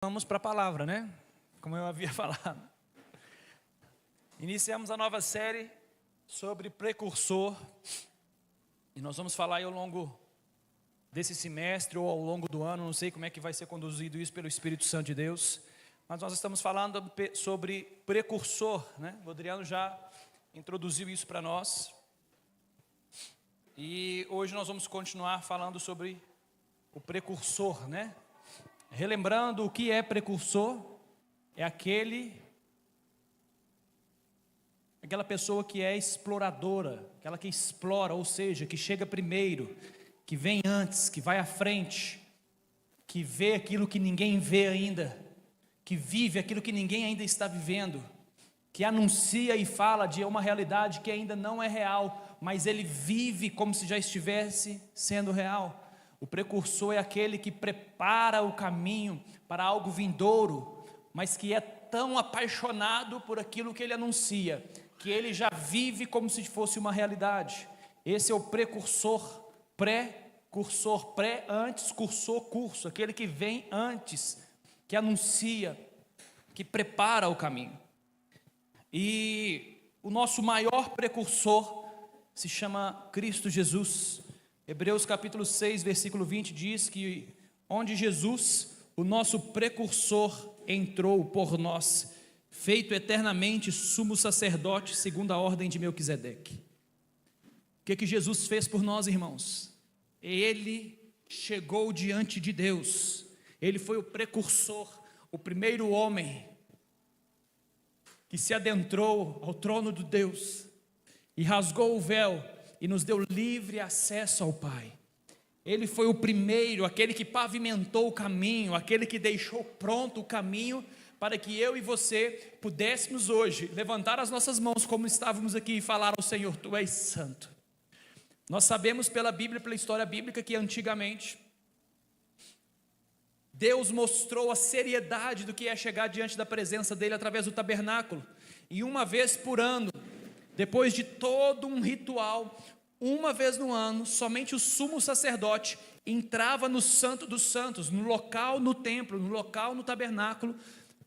Vamos para a palavra, né? Como eu havia falado. Iniciamos a nova série sobre precursor. E nós vamos falar aí ao longo desse semestre ou ao longo do ano, não sei como é que vai ser conduzido isso pelo Espírito Santo de Deus. Mas nós estamos falando sobre precursor, né? O Adriano já introduziu isso para nós. E hoje nós vamos continuar falando sobre o precursor, né? Relembrando o que é precursor, é aquela pessoa que é exploradora, aquela que explora, ou seja, que chega primeiro, que vem antes, que vai à frente, que vê aquilo que ninguém vê ainda, que vive aquilo que ninguém ainda está vivendo, que anuncia e fala de uma realidade que ainda não é real, mas ele vive como se já estivesse sendo real. O precursor é aquele que prepara o caminho para algo vindouro, mas que é tão apaixonado por aquilo que ele anuncia, que ele já vive como se fosse uma realidade. Esse é o precursor, pré-cursor, pré-antes, cursor, curso, aquele que vem antes, que anuncia, que prepara o caminho. E o nosso maior precursor se chama Cristo Jesus. Hebreus capítulo 6, versículo 20 diz que onde Jesus, o nosso precursor, entrou por nós, feito eternamente sumo sacerdote segundo a ordem de Melquisedeque. O que Jesus fez por nós, irmãos? Ele chegou diante de Deus, ele foi o precursor, o primeiro homem que se adentrou ao trono de Deus e rasgou o véu e nos deu livre acesso ao Pai. Ele foi o primeiro, aquele que pavimentou o caminho, aquele que deixou pronto o caminho para que eu e você pudéssemos hoje levantar as nossas mãos como estávamos aqui e falar ao Senhor: Tu és santo. Nós sabemos pela Bíblia, pela história bíblica, que antigamente Deus mostrou a seriedade do que é chegar diante da presença dele através do tabernáculo, e uma vez por ano, depois de todo um ritual, uma vez no ano, somente o sumo sacerdote entrava no Santo dos Santos, no local no templo, no local no tabernáculo,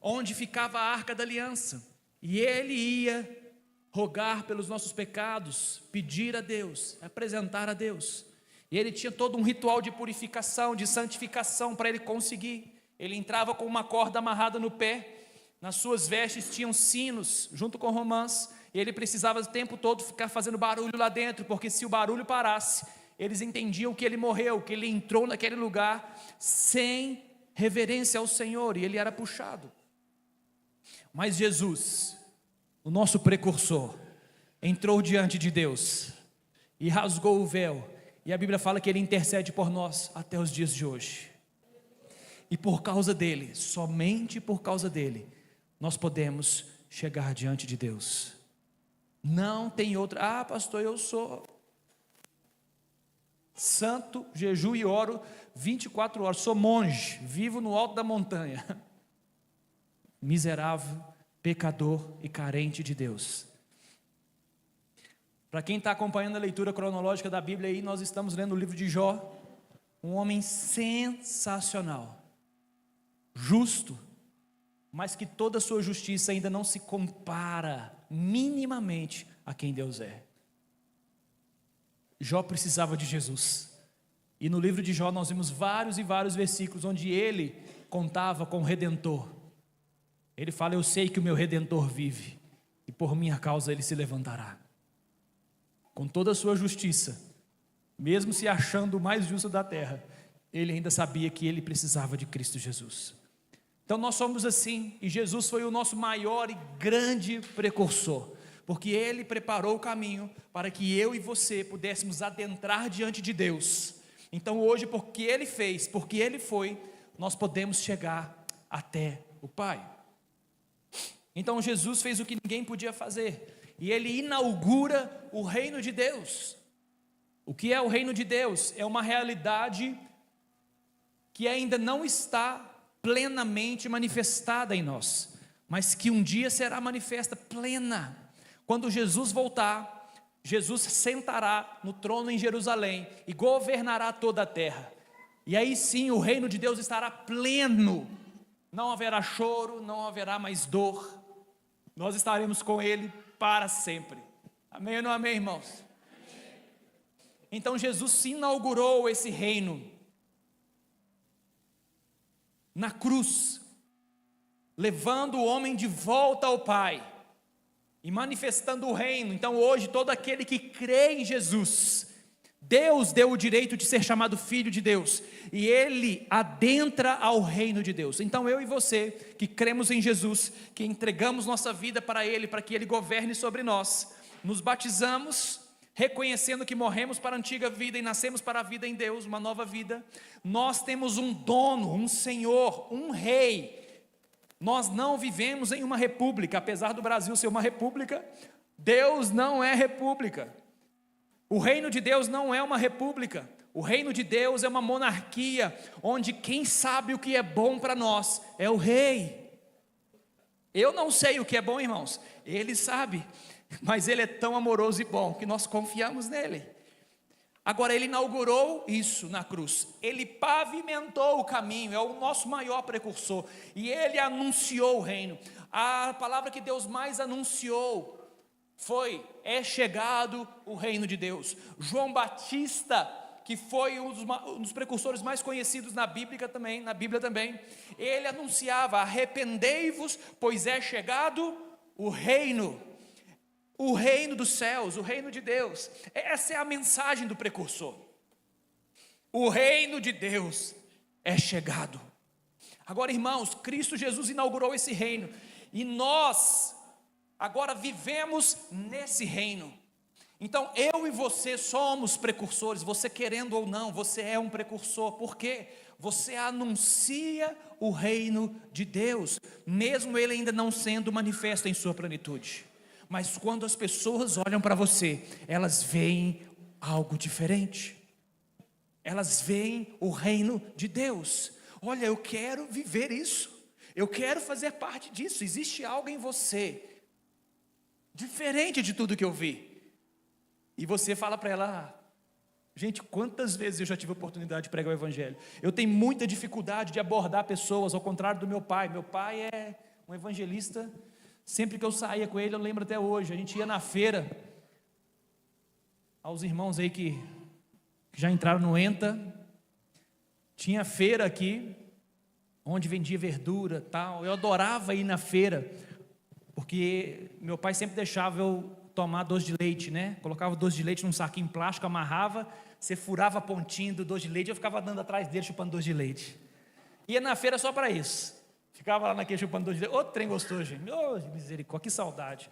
onde ficava a Arca da Aliança, e ele ia rogar pelos nossos pecados, pedir a Deus, apresentar a Deus, e ele tinha todo um ritual de purificação, de santificação para ele conseguir. Ele entrava com uma corda amarrada no pé, nas suas vestes tinham sinos, junto com romãs, e ele precisava o tempo todo ficar fazendo barulho lá dentro, porque se o barulho parasse, eles entendiam que ele morreu, que ele entrou naquele lugar sem reverência ao Senhor, e ele era puxado. Mas Jesus, o nosso precursor, entrou diante de Deus e rasgou o véu, e a Bíblia fala que ele intercede por nós até os dias de hoje. E por causa dele, somente por causa dele, nós podemos chegar diante de Deus. Não tem outra. Ah, pastor, eu sou santo, jejuo e oro 24 horas, sou monge, vivo no alto da montanha. Miserável, pecador e carente de Deus. Para quem está acompanhando a leitura cronológica da Bíblia aí, nós estamos lendo o livro de Jó, um homem sensacional, justo, mas que toda a sua justiça ainda não se compara minimamente a quem Deus é. Jó precisava de Jesus, e no livro de Jó nós vimos vários e vários versículos onde ele contava com o Redentor. Ele fala: eu sei que o meu Redentor vive, e por minha causa ele se levantará. Com toda a sua justiça, mesmo se achando o mais justo da terra, ele ainda sabia que ele precisava de Cristo Jesus. Então nós somos assim, e Jesus foi o nosso maior e grande precursor, porque ele preparou o caminho para que eu e você pudéssemos adentrar diante de Deus. Então hoje, porque ele fez, porque ele foi, nós podemos chegar até o Pai. Então Jesus fez o que ninguém podia fazer, e ele inaugura o reino de Deus. O que é o reino de Deus? É uma realidade que ainda não está plenamente manifestada em nós, mas que um dia será manifesta plena. Quando Jesus voltar, Jesus sentará no trono em Jerusalém e governará toda a terra, e aí sim o reino de Deus estará pleno, não haverá choro, não haverá mais dor, nós estaremos com Ele para sempre. Amém ou não amém, irmãos? Então Jesus se inaugurou esse reino na cruz, levando o homem de volta ao Pai e manifestando o reino. Então hoje todo aquele que crê em Jesus, Deus deu o direito de ser chamado filho de Deus, e ele adentra ao reino de Deus. Então eu e você, que cremos em Jesus, que entregamos nossa vida para Ele, para que Ele governe sobre nós, nos batizamos, reconhecendo que morremos para a antiga vida e nascemos para a vida em Deus, uma nova vida. Nós temos um dono, um Senhor, um Rei. Nós não vivemos em uma república, apesar do Brasil ser uma república, Deus não é república. O reino de Deus não é uma república, o reino de Deus é uma monarquia, onde quem sabe o que é bom para nós é o rei. Eu não sei o que é bom, irmãos, Ele sabe, mas Ele é tão amoroso e bom, que nós confiamos nele. Agora Ele inaugurou isso na cruz, Ele pavimentou o caminho, é o nosso maior precursor, e Ele anunciou o reino. A palavra que Deus mais anunciou é chegado o reino de Deus. João Batista, que foi um dos precursores mais conhecidos na Bíblia também, ele anunciava: arrependei-vos, pois é chegado o reino dos céus, o reino de Deus. Essa é a mensagem do precursor. O reino de Deus é chegado. Agora, irmãos, Cristo Jesus inaugurou esse reino, e nós agora vivemos nesse reino. Então eu e você somos precursores, você querendo ou não, você é um precursor. Por quê? Você anuncia o reino de Deus, mesmo ele ainda não sendo manifesto em sua plenitude. Mas quando as pessoas olham para você, elas veem algo diferente, elas veem o reino de Deus. Olha, eu quero viver isso, eu quero fazer parte disso. Existe algo em você diferente de tudo que eu vi. E você fala para ela: gente, quantas vezes eu já tive a oportunidade de pregar o evangelho? Eu tenho muita dificuldade de abordar pessoas, ao contrário do meu pai. Meu pai é um evangelista. Sempre que eu saía com ele, eu lembro até hoje, a gente ia na feira. Aos irmãos aí que já entraram no ENTA, tinha feira aqui, onde vendia verdura, tal. Eu adorava ir na feira, porque meu pai sempre deixava eu tomar doce de leite, né? Colocava o doce de leite num saquinho plástico, amarrava, você furava a pontinha do doce de leite, eu ficava andando atrás dele chupando doce de leite. Ia na feira só para isso. Ficava lá naquele chupando doce de leite. Ô, trem gostoso, gente. Ô, misericórdia, que saudade.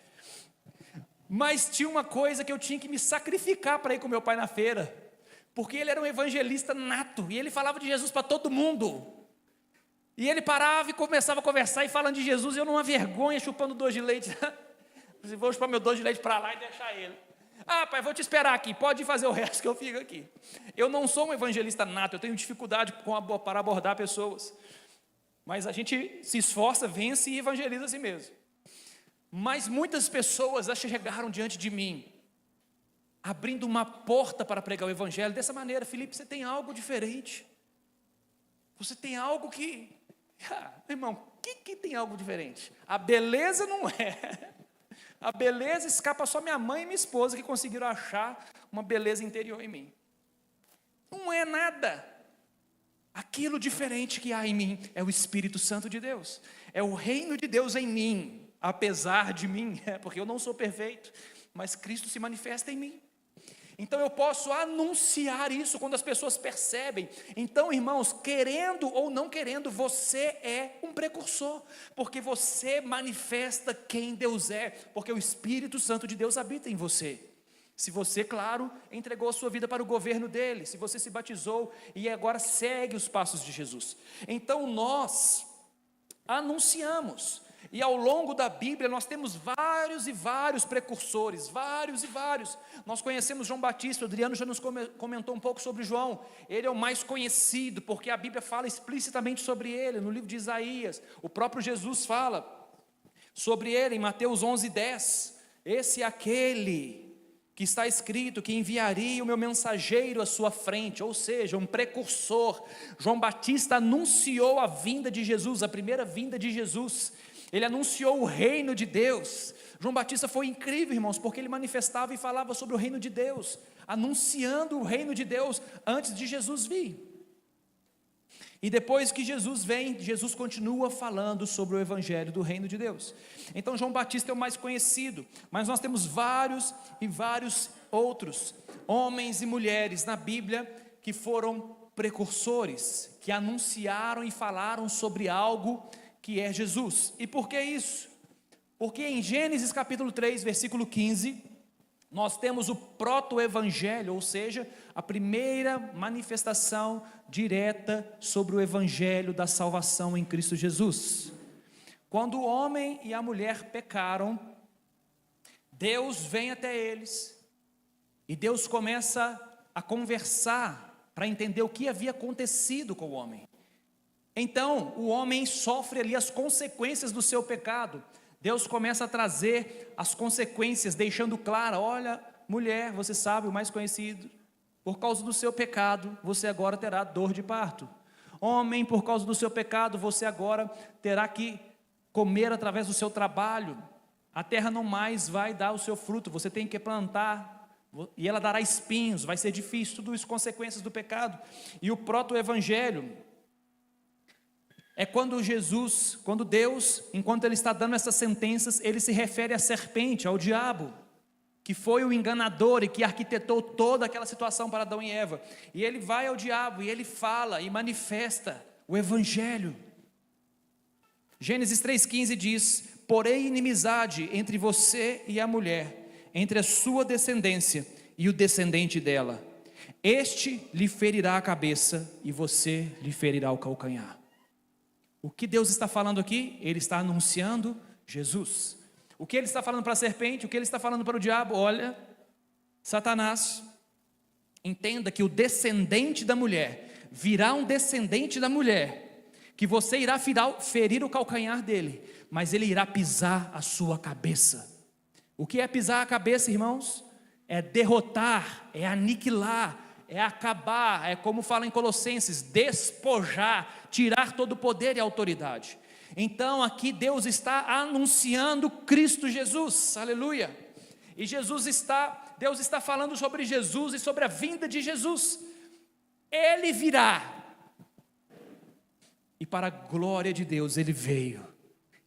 Mas tinha uma coisa que eu tinha que me sacrificar para ir com meu pai na feira, porque ele era um evangelista nato, e ele falava de Jesus para todo mundo. E ele parava e começava a conversar e falando de Jesus, e eu numa vergonha chupando doce de leite. Vou chupar meu doce de leite para lá e deixar ele. Ah, pai, vou te esperar aqui, pode fazer o resto que eu fico aqui. Eu não sou um evangelista nato, eu tenho dificuldade para abordar pessoas. Mas a gente se esforça, vence e evangeliza a si mesmo. Mas muitas pessoas já chegaram diante de mim, abrindo uma porta para pregar o evangelho dessa maneira: Felipe, você tem algo diferente. Você tem algo que... irmão, o que tem algo diferente? A beleza não é. A beleza escapa só minha mãe e minha esposa, que conseguiram achar uma beleza interior em mim. Não é nada. Aquilo diferente que há em mim é o Espírito Santo de Deus, é o reino de Deus em mim, apesar de mim, porque eu não sou perfeito, mas Cristo se manifesta em mim. Então eu posso anunciar isso quando as pessoas percebem. Então, irmãos, querendo ou não querendo, você é um precursor, porque você manifesta quem Deus é, porque o Espírito Santo de Deus habita em você. Se você, claro, entregou a sua vida para o governo dele, se você se batizou e agora segue os passos de Jesus. Então nós anunciamos, e ao longo da Bíblia nós temos vários e vários precursores, vários e vários. Nós conhecemos João Batista, o Adriano já nos comentou um pouco sobre João. Ele é o mais conhecido, porque a Bíblia fala explicitamente sobre ele, no livro de Isaías. O próprio Jesus fala sobre ele em Mateus 11:10. Esse é aquele que está escrito que enviaria o meu mensageiro à sua frente, ou seja, um precursor. João Batista anunciou a vinda de Jesus, a primeira vinda de Jesus. Ele anunciou o reino de Deus. João Batista foi incrível, irmãos, porque ele manifestava e falava sobre o reino de Deus, anunciando o reino de Deus antes de Jesus vir. E depois que Jesus vem, Jesus continua falando sobre o evangelho do reino de Deus. Então João Batista é o mais conhecido, mas nós temos vários e vários outros homens e mulheres na Bíblia que foram precursores, que anunciaram e falaram sobre algo que é Jesus. E por que isso? Porque em Gênesis capítulo 3, versículo 15, nós temos o proto-evangelho, ou seja, a primeira manifestação direta sobre o evangelho da salvação em Cristo Jesus. Quando o homem e a mulher pecaram, Deus vem até eles, e Deus começa a conversar para entender o que havia acontecido com o homem. Então, o homem sofre ali as consequências do seu pecado. Deus começa a trazer as consequências, deixando claro: olha, mulher, você sabe, o mais conhecido, por causa do seu pecado, você agora terá dor de parto. Homem, por causa do seu pecado, você agora terá que comer através do seu trabalho. A terra não mais vai dar o seu fruto, você tem que plantar, e ela dará espinhos, vai ser difícil. Tudo isso consequências do pecado. E o proto-evangelho é quando Deus, enquanto Ele está dando essas sentenças, Ele se refere à serpente, ao diabo, que foi o enganador e que arquitetou toda aquela situação para Adão e Eva. E Ele vai ao diabo e Ele fala e manifesta o evangelho. Gênesis 3,15 diz: porém inimizade entre você e a mulher, entre a sua descendência e o descendente dela. Este lhe ferirá a cabeça e você lhe ferirá o calcanhar. O que Deus está falando aqui? Ele está anunciando Jesus. O que Ele está falando para a serpente? O que Ele está falando para o diabo? Olha, Satanás, entenda que o descendente da mulher, virá um descendente da mulher, que você irá ferir o calcanhar dele, mas ele irá pisar a sua cabeça. O que é pisar a cabeça, irmãos? É derrotar, é aniquilar, é acabar, é como fala em Colossenses, despojar, tirar todo o poder e autoridade. Então aqui Deus está anunciando Cristo Jesus, aleluia. E Deus está falando sobre Jesus e sobre a vinda de Jesus. Ele virá, e para a glória de Deus Ele veio.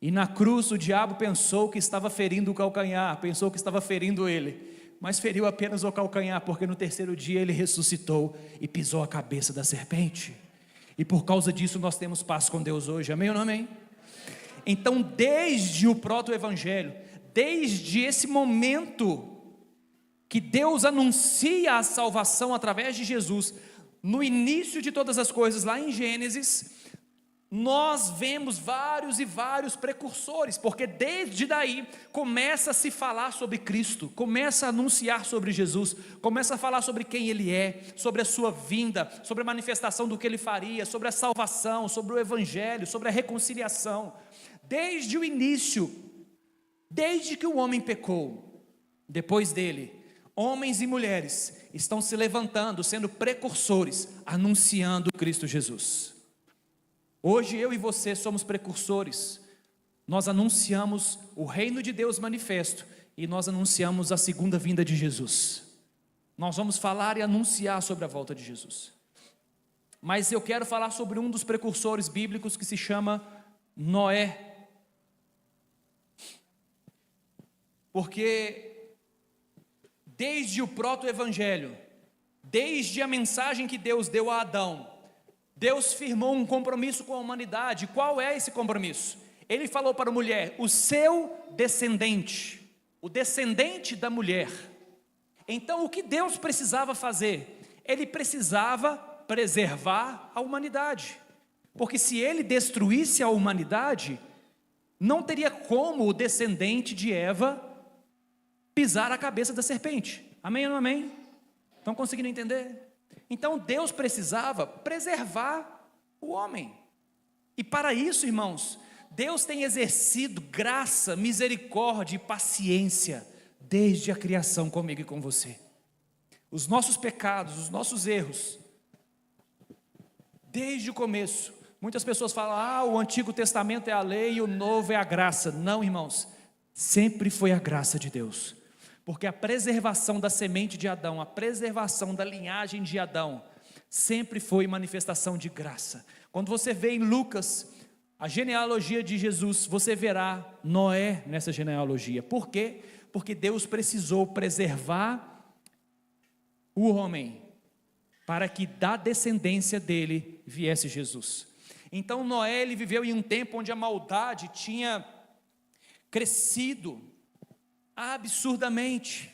E na cruz o diabo pensou que estava ferindo o calcanhar, pensou que estava ferindo ele, mas feriu apenas o calcanhar, porque no terceiro dia ele ressuscitou e pisou a cabeça da serpente. E por causa disso nós temos paz com Deus hoje, amém ou não amém? Então desde o proto-evangelho, desde esse momento que Deus anuncia a salvação através de Jesus, no início de todas as coisas, lá em Gênesis, nós vemos vários e vários precursores, porque desde daí começa a se falar sobre Cristo, começa a anunciar sobre Jesus, começa a falar sobre quem Ele é, sobre a sua vinda, sobre a manifestação do que Ele faria, sobre a salvação, sobre o evangelho, sobre a reconciliação. Desde o início, desde que o homem pecou, depois dele, homens e mulheres estão se levantando, sendo precursores, anunciando Cristo Jesus. Hoje eu e você somos precursores, nós anunciamos o reino de Deus manifesto e nós anunciamos a segunda vinda de Jesus. Nós vamos falar e anunciar sobre a volta de Jesus. Mas eu quero falar sobre um dos precursores bíblicos que se chama Noé. Porque desde o proto-evangelho, desde a mensagem que Deus deu a Adão, Deus firmou um compromisso com a humanidade. Qual é esse compromisso? Ele falou para a mulher: o seu descendente, o descendente da mulher. Então o que Deus precisava fazer? Ele precisava preservar a humanidade, porque se Ele destruísse a humanidade, não teria como o descendente de Eva pisar a cabeça da serpente. Amém ou não amém? Estão conseguindo entender? Então Deus precisava preservar o homem. E para isso, irmãos, Deus tem exercido graça, misericórdia e paciência desde a criação comigo e com você. Os nossos pecados, os nossos erros, desde o começo. Muitas pessoas falam, o Antigo Testamento é a lei e o Novo é a graça. Não, irmãos, sempre foi a graça de Deus. Porque a preservação da semente de Adão, a preservação da linhagem de Adão, sempre foi manifestação de graça. Quando você vê em Lucas a genealogia de Jesus, você verá Noé nessa genealogia. Por quê? Porque Deus precisou preservar o homem, para que da descendência dele viesse Jesus. Então Noé, ele viveu em um tempo onde a maldade tinha crescido absurdamente.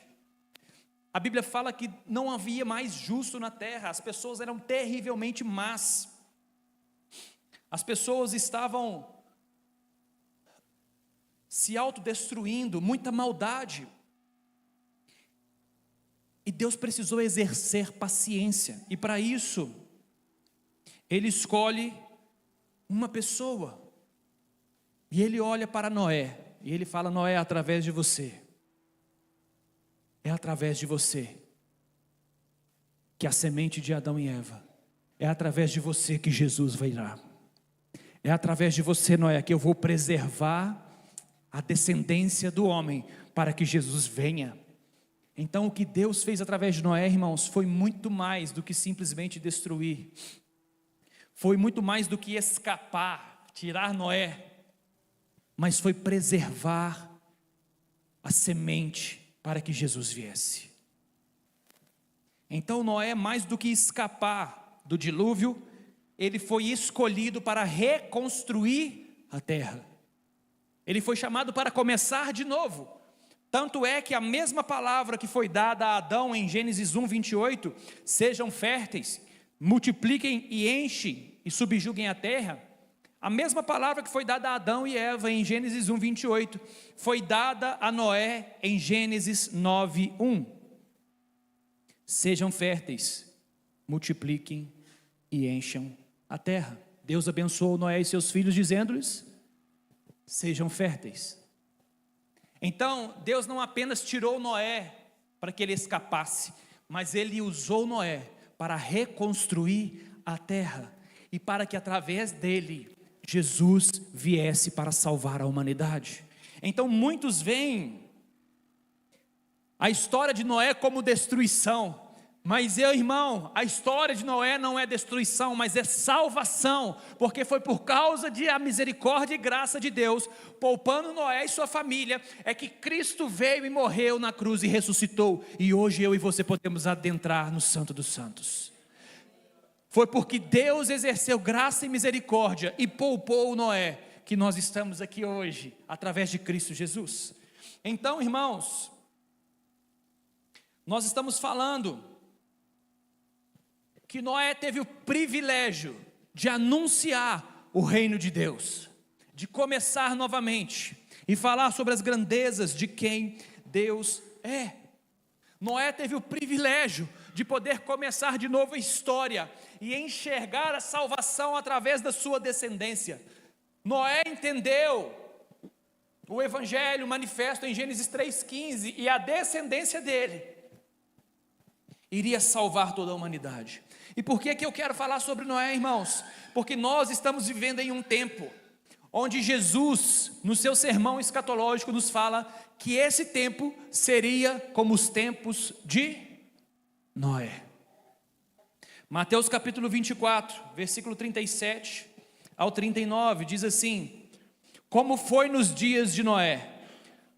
A Bíblia fala que não havia mais justo na terra, as pessoas eram terrivelmente más, as pessoas estavam se autodestruindo, muita maldade, e Deus precisou exercer paciência, e para isso, Ele escolhe uma pessoa, e Ele olha para Noé, e Ele fala: Noé, através de você, é através de você que a semente de Adão e Eva, é através de você que Jesus virá, é através de você, Noé, que eu vou preservar a descendência do homem, para que Jesus venha. Então o que Deus fez através de Noé, irmãos, foi muito mais do que simplesmente destruir, foi muito mais do que escapar, tirar Noé, mas foi preservar a semente para que Jesus viesse. Então Noé, mais do que escapar do dilúvio, ele foi escolhido para reconstruir a terra. Ele foi chamado para começar de novo. Tanto é que a mesma palavra que foi dada a Adão em Gênesis 1:28, sejam férteis, multipliquem e enchem e subjuguem a terra, a mesma palavra que foi dada a Adão e Eva em Gênesis 1:28, foi dada a Noé em Gênesis 9:1. Sejam férteis, multipliquem e encham a terra. Deus abençoou Noé e seus filhos, dizendo-lhes: sejam férteis. Então, Deus não apenas tirou Noé para que ele escapasse, mas Ele usou Noé para reconstruir a terra, e para que através dele, Jesus viesse para salvar a humanidade. Então muitos veem a história de Noé como destruição, mas irmão, a história de Noé não é destruição, mas é salvação, porque foi por causa da misericórdia e graça de Deus, poupando Noé e sua família, é que Cristo veio e morreu na cruz e ressuscitou, e hoje eu e você podemos adentrar no Santo dos Santos. Foi porque Deus exerceu graça e misericórdia e poupou Noé, que nós estamos aqui hoje, através de Cristo Jesus. Então, irmãos, nós estamos falando que Noé teve o privilégio de anunciar o reino de Deus, de começar novamente e falar sobre as grandezas de quem Deus é. Noé teve o privilégio de poder começar de novo a história e enxergar a salvação através da sua descendência. Noé entendeu o evangelho manifesto em Gênesis 3:15, e a descendência dele iria salvar toda a humanidade. E por que eu quero falar sobre Noé, irmãos? Porque nós estamos vivendo em um tempo onde Jesus, no seu sermão escatológico, nos fala que esse tempo seria como os tempos de Noé. Mateus capítulo 24, versículo 37 ao 39, diz assim: como foi nos dias de Noé,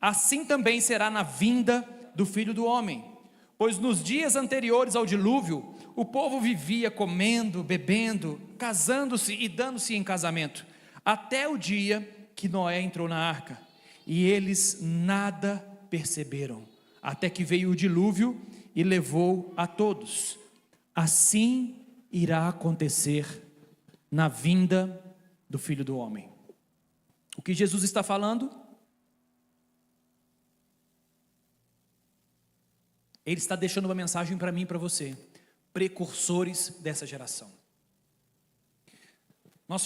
assim também será na vinda do Filho do Homem. Pois nos dias anteriores ao dilúvio, o povo vivia comendo, bebendo, casando-se e dando-se em casamento, até o dia que Noé entrou na arca, e eles nada perceberam, até que veio o dilúvio e levou a todos. Assim irá acontecer na vinda do Filho do Homem. O que Jesus está falando? Ele está deixando uma mensagem para mim e para você, precursores dessa geração. Nós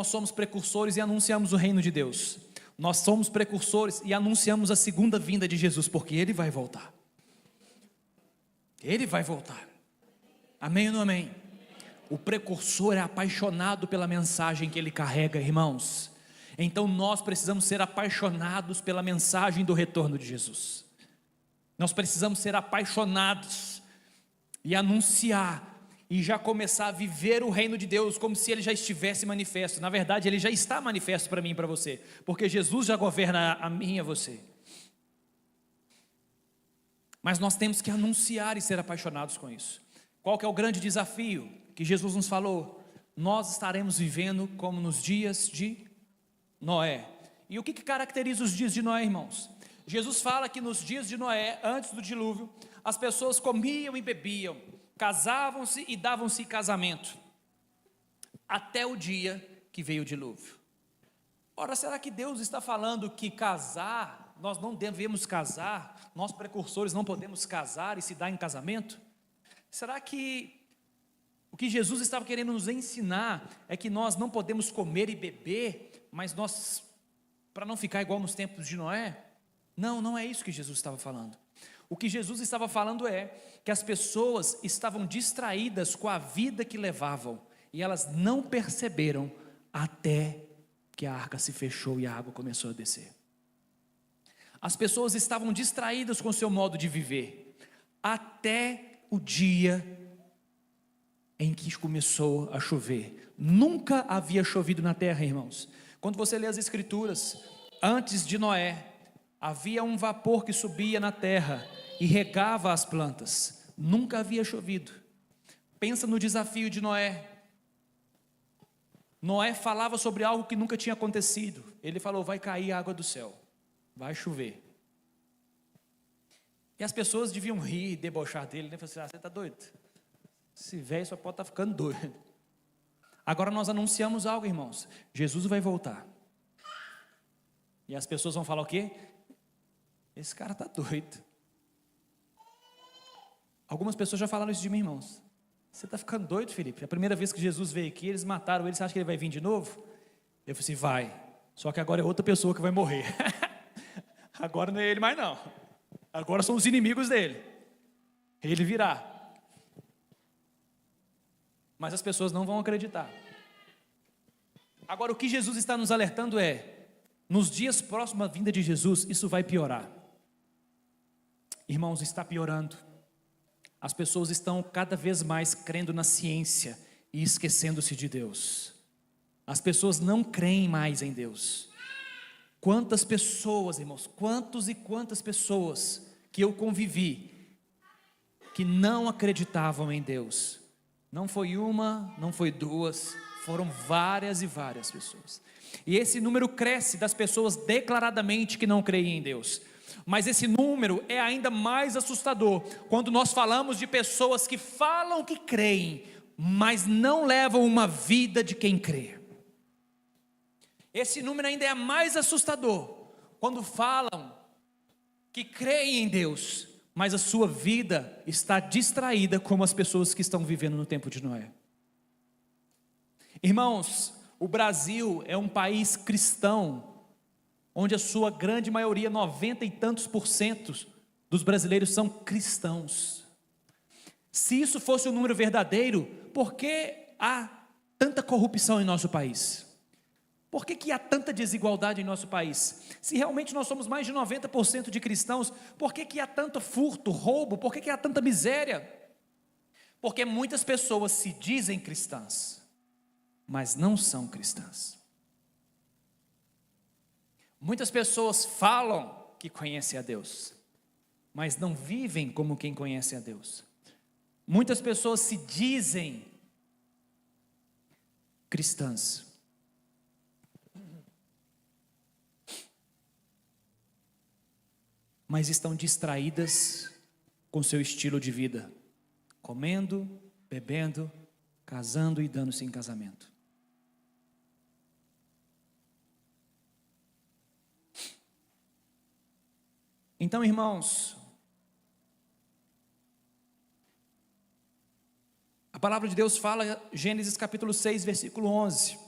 somos precursores e anunciamos o reino de Deus. Nós somos precursores e anunciamos a segunda vinda de Jesus, porque Ele vai voltar. Ele vai voltar. Amém ou não amém? O precursor é apaixonado pela mensagem que ele carrega, irmãos. Então nós precisamos ser apaixonados pela mensagem do retorno de Jesus. Nós precisamos ser apaixonados e anunciar e já começar a viver o reino de Deus como se ele já estivesse manifesto. Na verdade, ele já está manifesto para mim e para você, porque Jesus já governa a mim e a você. Mas nós temos que anunciar e ser apaixonados com isso. Qual que é o grande desafio que Jesus nos falou? Nós estaremos vivendo como nos dias de Noé. E o que caracteriza os dias de Noé, irmãos? Jesus fala que nos dias de Noé, antes do dilúvio, as pessoas comiam e bebiam, casavam-se e davam-se casamento, até o dia que veio o dilúvio. Ora, será que Deus está falando que casar, nós não devemos casar, nós precursores não podemos casar e se dar em casamento? Será que o que Jesus estava querendo nos ensinar é que nós não podemos comer e beber, mas nós, para não ficar igual nos tempos de Noé? Não, não é isso que Jesus estava falando. O que Jesus estava falando é que as pessoas estavam distraídas com a vida que levavam, e elas não perceberam até que a arca se fechou e a água começou a descer. As pessoas estavam distraídas com o seu modo de viver, até o dia em que começou a chover. Nunca havia chovido na terra, irmãos. Quando você lê as escrituras, antes de Noé, havia um vapor que subia na terra e regava as plantas. Nunca havia chovido. Pensa no desafio de Noé. Noé falava sobre algo que nunca tinha acontecido. Ele falou: vai cair água do céu, vai chover. E as pessoas deviam rir e debochar dele, né? Falaram assim: você está doido? Esse velho só pode estar ficando doido. Agora nós anunciamos algo, irmãos: Jesus vai voltar. E as pessoas vão falar o quê? Esse cara está doido. Algumas pessoas já falaram isso de mim, irmãos. Você está ficando doido, Felipe? A primeira vez que Jesus veio aqui, eles mataram ele. Você acha que ele vai vir de novo? Eu falei assim: vai. Só que agora é outra pessoa que vai morrer. Agora não é ele mais não. Agora são os inimigos dele. Ele virá. Mas as pessoas não vão acreditar. Agora o que Jesus está nos alertando é: nos dias próximos à vinda de Jesus, isso vai piorar. Irmãos, está piorando. As pessoas estão cada vez mais crendo na ciência e esquecendo-se de Deus. As pessoas não creem mais em Deus. Quantas pessoas, irmãos, quantas pessoas que eu convivi que não acreditavam em Deus. Não foi uma, não foi duas, foram várias e várias pessoas. E esse número cresce das pessoas declaradamente que não creem em Deus. Mas esse número é ainda mais assustador quando nós falamos de pessoas que falam que creem, mas não levam uma vida de quem crê. Esse número ainda é mais assustador quando falam que creem em Deus, mas a sua vida está distraída como as pessoas que estão vivendo no tempo de Noé. Irmãos, o Brasil é um país cristão, onde a sua grande maioria, 90 e tantos % dos brasileiros são cristãos. Se isso fosse um número verdadeiro, por que há tanta corrupção em nosso país? Por que há tanta desigualdade em nosso país? Se realmente nós somos mais de 90% de cristãos, por que há tanto furto, roubo? Por que há tanta miséria? Porque muitas pessoas se dizem cristãs, mas não são cristãs. Muitas pessoas falam que conhecem a Deus, mas não vivem como quem conhece a Deus. Muitas pessoas se dizem cristãs, mas estão distraídas com seu estilo de vida, comendo, bebendo, casando e dando-se em casamento. Então, irmãos, a palavra de Deus fala, Gênesis capítulo 6, versículo 11: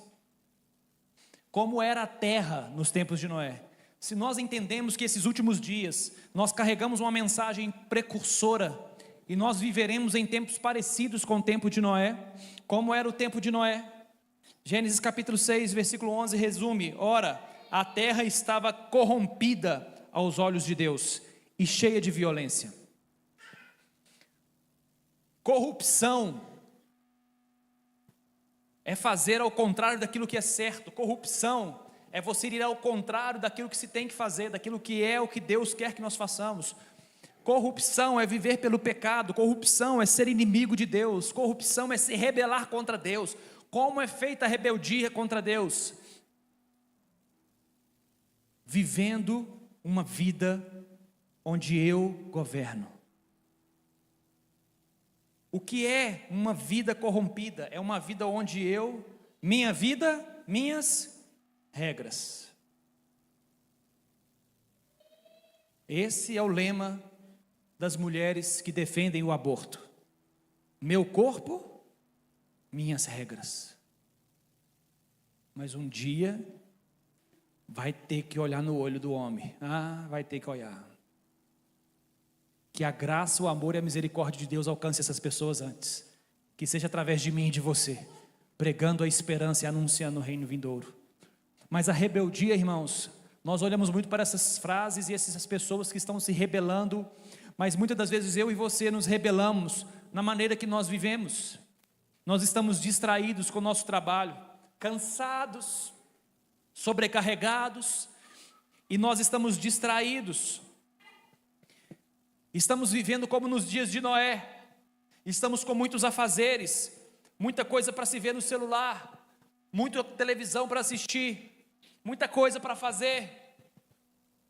como era a terra nos tempos de Noé. Se nós entendemos que esses últimos dias, nós carregamos uma mensagem precursora, e nós viveremos em tempos parecidos com o tempo de Noé, como era o tempo de Noé. Gênesis capítulo 6, versículo 11 resume: ora, a terra estava corrompida aos olhos de Deus, e cheia de violência. Corrupção é fazer ao contrário daquilo que é certo. Corrupção é você ir ao contrário daquilo que se tem que fazer, daquilo que é o que Deus quer que nós façamos. Corrupção é viver pelo pecado. Corrupção é ser inimigo de Deus. Corrupção é se rebelar contra Deus. Como é feita a rebeldia contra Deus? Vivendo uma vida onde eu governo. O que é uma vida corrompida? É uma vida onde minha vida, minhas regras. Esse é o lema das mulheres que defendem o aborto. Meu corpo, minhas regras. Mas um dia vai ter que olhar no olho do homem. Vai ter que olhar. Que a graça, o amor e a misericórdia de Deus alcance essas pessoas antes. Que seja através de mim e de você, pregando a esperança e anunciando o reino vindouro. Mas a rebeldia, irmãos, nós olhamos muito para essas frases e essas pessoas que estão se rebelando, mas muitas das vezes eu e você nos rebelamos na maneira que nós vivemos. Nós estamos distraídos com o nosso trabalho, cansados, sobrecarregados, e nós estamos distraídos. Estamos vivendo como nos dias de Noé. Estamos com muitos afazeres, muita coisa para se ver no celular, muita televisão para assistir, muita coisa para fazer,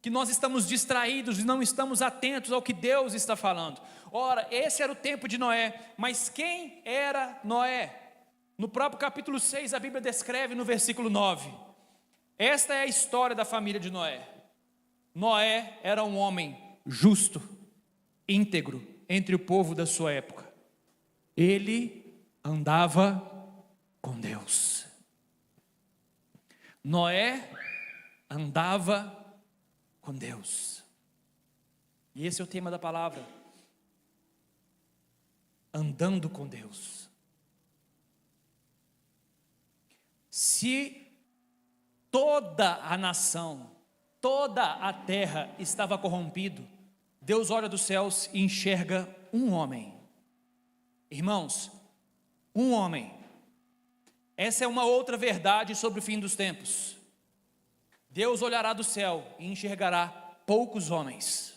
que nós estamos distraídos e não estamos atentos ao que Deus está falando. Ora, esse era o tempo de Noé, mas quem era Noé? No próprio capítulo 6 a Bíblia descreve no versículo 9, esta é a história da família de Noé. Noé era um homem justo, íntegro entre o povo da sua época. Ele andava com Deus. Noé andava com Deus. E esse é o tema da palavra. Andando com Deus. Se toda a nação, toda a terra estava corrompido, Deus olha dos céus e enxerga um homem. Irmãos, um homem. Essa é uma outra verdade sobre o fim dos tempos. Deus olhará do céu e enxergará poucos homens,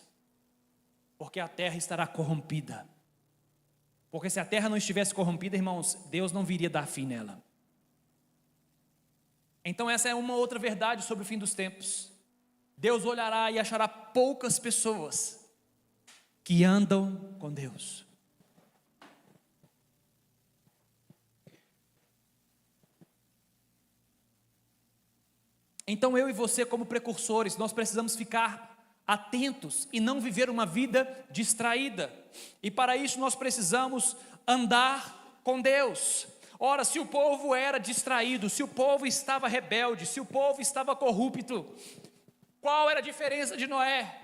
porque a terra estará corrompida. Porque se a terra não estivesse corrompida, irmãos, Deus não viria dar fim nela. Então essa é uma outra verdade sobre o fim dos tempos. Deus olhará e achará poucas pessoas que andam com Deus. Então eu e você, como precursores, nós precisamos ficar atentos e não viver uma vida distraída. E para isso nós precisamos andar com Deus. Ora, se o povo era distraído, se o povo estava rebelde, se o povo estava corrupto, qual era a diferença de Noé?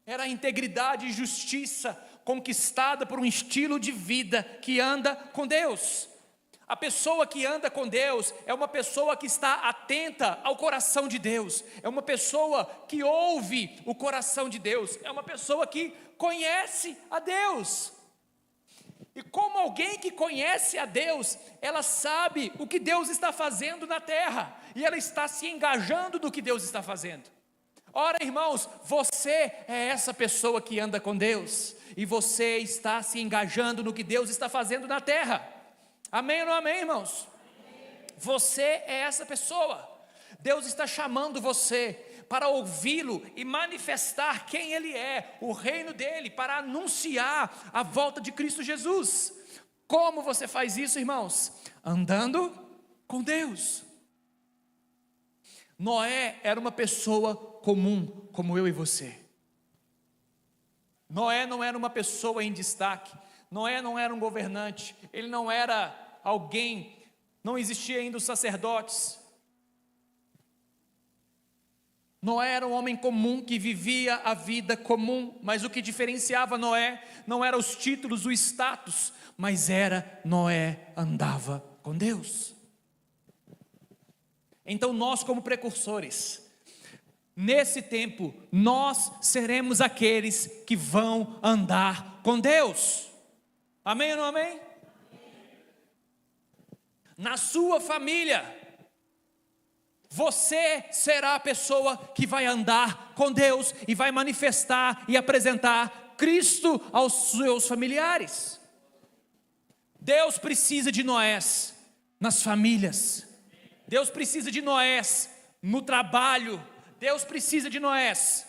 Era a integridade e justiça conquistada por um estilo de vida que anda com Deus. A pessoa que anda com Deus é uma pessoa que está atenta ao coração de Deus, é uma pessoa que ouve o coração de Deus, é uma pessoa que conhece a Deus. E como alguém que conhece a Deus, ela sabe o que Deus está fazendo na terra, e ela está se engajando no que Deus está fazendo. Ora, irmãos, você é essa pessoa que anda com Deus, e você está se engajando no que Deus está fazendo na terra. Amém ou não amém, irmãos? Amém. Você é essa pessoa. Deus está chamando você para ouvi-lo e manifestar quem Ele é, o reino dEle, para anunciar a volta de Cristo Jesus. Como você faz isso, irmãos? Andando com Deus. Noé era uma pessoa comum, como eu e você. Noé não era uma pessoa em destaque. Noé não era um governante. Ele não era alguém. Não existia ainda os sacerdotes. Noé era um homem comum que vivia a vida comum, mas o que diferenciava Noé não eram os títulos, o status, mas era Noé andava com Deus. Então nós, como precursores, nesse tempo, nós seremos aqueles que vão andar com Deus. Amém ou não amém? Na sua família, você será a pessoa que vai andar com Deus e vai manifestar e apresentar Cristo aos seus familiares. Deus precisa de Noés nas famílias. Deus precisa de Noés no trabalho. Deus precisa de Noés.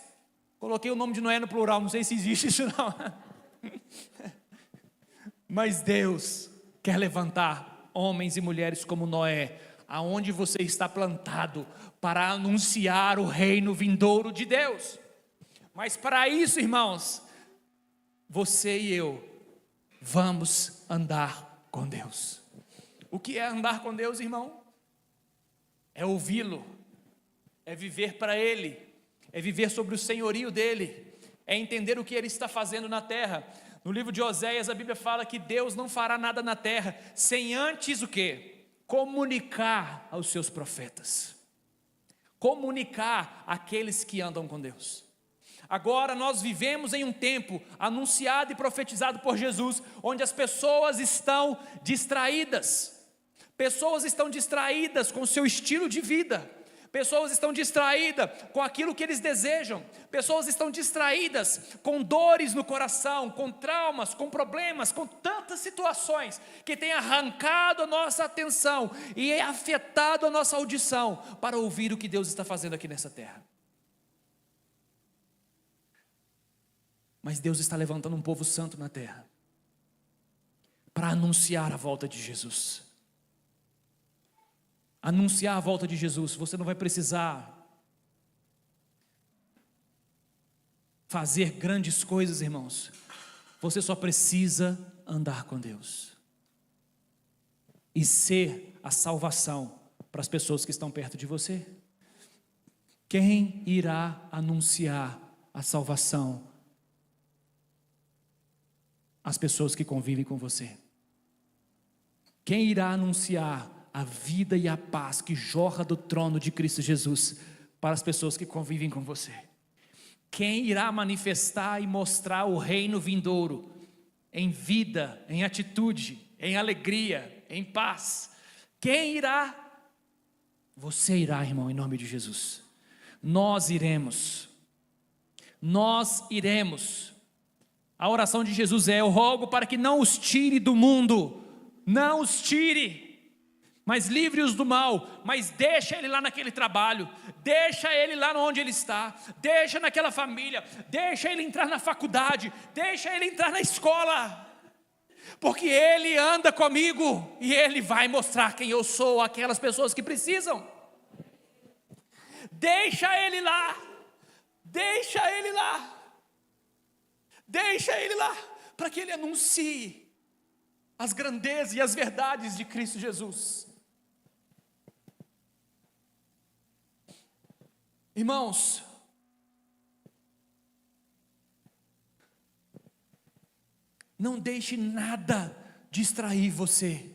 Coloquei o nome de Noé no plural, não sei se existe isso não. Mas Deus quer levantar homens e mulheres como Noé, aonde você está plantado, para anunciar o reino vindouro de Deus. Mas para isso, irmãos, você e eu vamos andar com Deus. O que é andar com Deus, irmão? É ouvi-lo, é viver para Ele, é viver sobre o senhorio dEle, é entender o que Ele está fazendo na terra. No livro de Oséias, a Bíblia fala que Deus não fará nada na terra, sem antes o quê? Comunicar aos seus profetas, comunicar àqueles que andam com Deus. Agora nós vivemos em um tempo anunciado e profetizado por Jesus, onde as pessoas estão distraídas com o seu estilo de vida, pessoas estão distraídas com aquilo que eles desejam, pessoas estão distraídas com dores no coração, com traumas, com problemas, com tantas situações que têm arrancado a nossa atenção e afetado a nossa audição para ouvir o que Deus está fazendo aqui nessa terra. Mas Deus está levantando um povo santo na terra para anunciar a volta de Jesus. Anunciar a volta de Jesus. Você não vai precisar fazer grandes coisas, irmãos. Você só precisa andar com Deus e ser a salvação para as pessoas que estão perto de você. Quem irá anunciar a salvação às pessoas que convivem com você? Quem irá anunciar a vida e a paz que jorra do trono de Cristo Jesus para as pessoas que convivem com você? Quem irá manifestar e mostrar o reino vindouro em vida, em atitude, em alegria, em paz? Quem irá? Você irá, irmão, em nome de Jesus. Nós iremos. A oração de Jesus é: eu rogo para que não os tire do mundo, não os tire, mas livre-os do mal. Mas deixa ele lá naquele trabalho, deixa ele lá onde ele está, deixa naquela família, deixa ele entrar na faculdade, deixa ele entrar na escola, porque ele anda comigo e ele vai mostrar quem eu sou àquelas pessoas que precisam. Deixa ele lá, para que ele anuncie as grandezas e as verdades de Cristo Jesus. Irmãos, não deixe nada distrair você,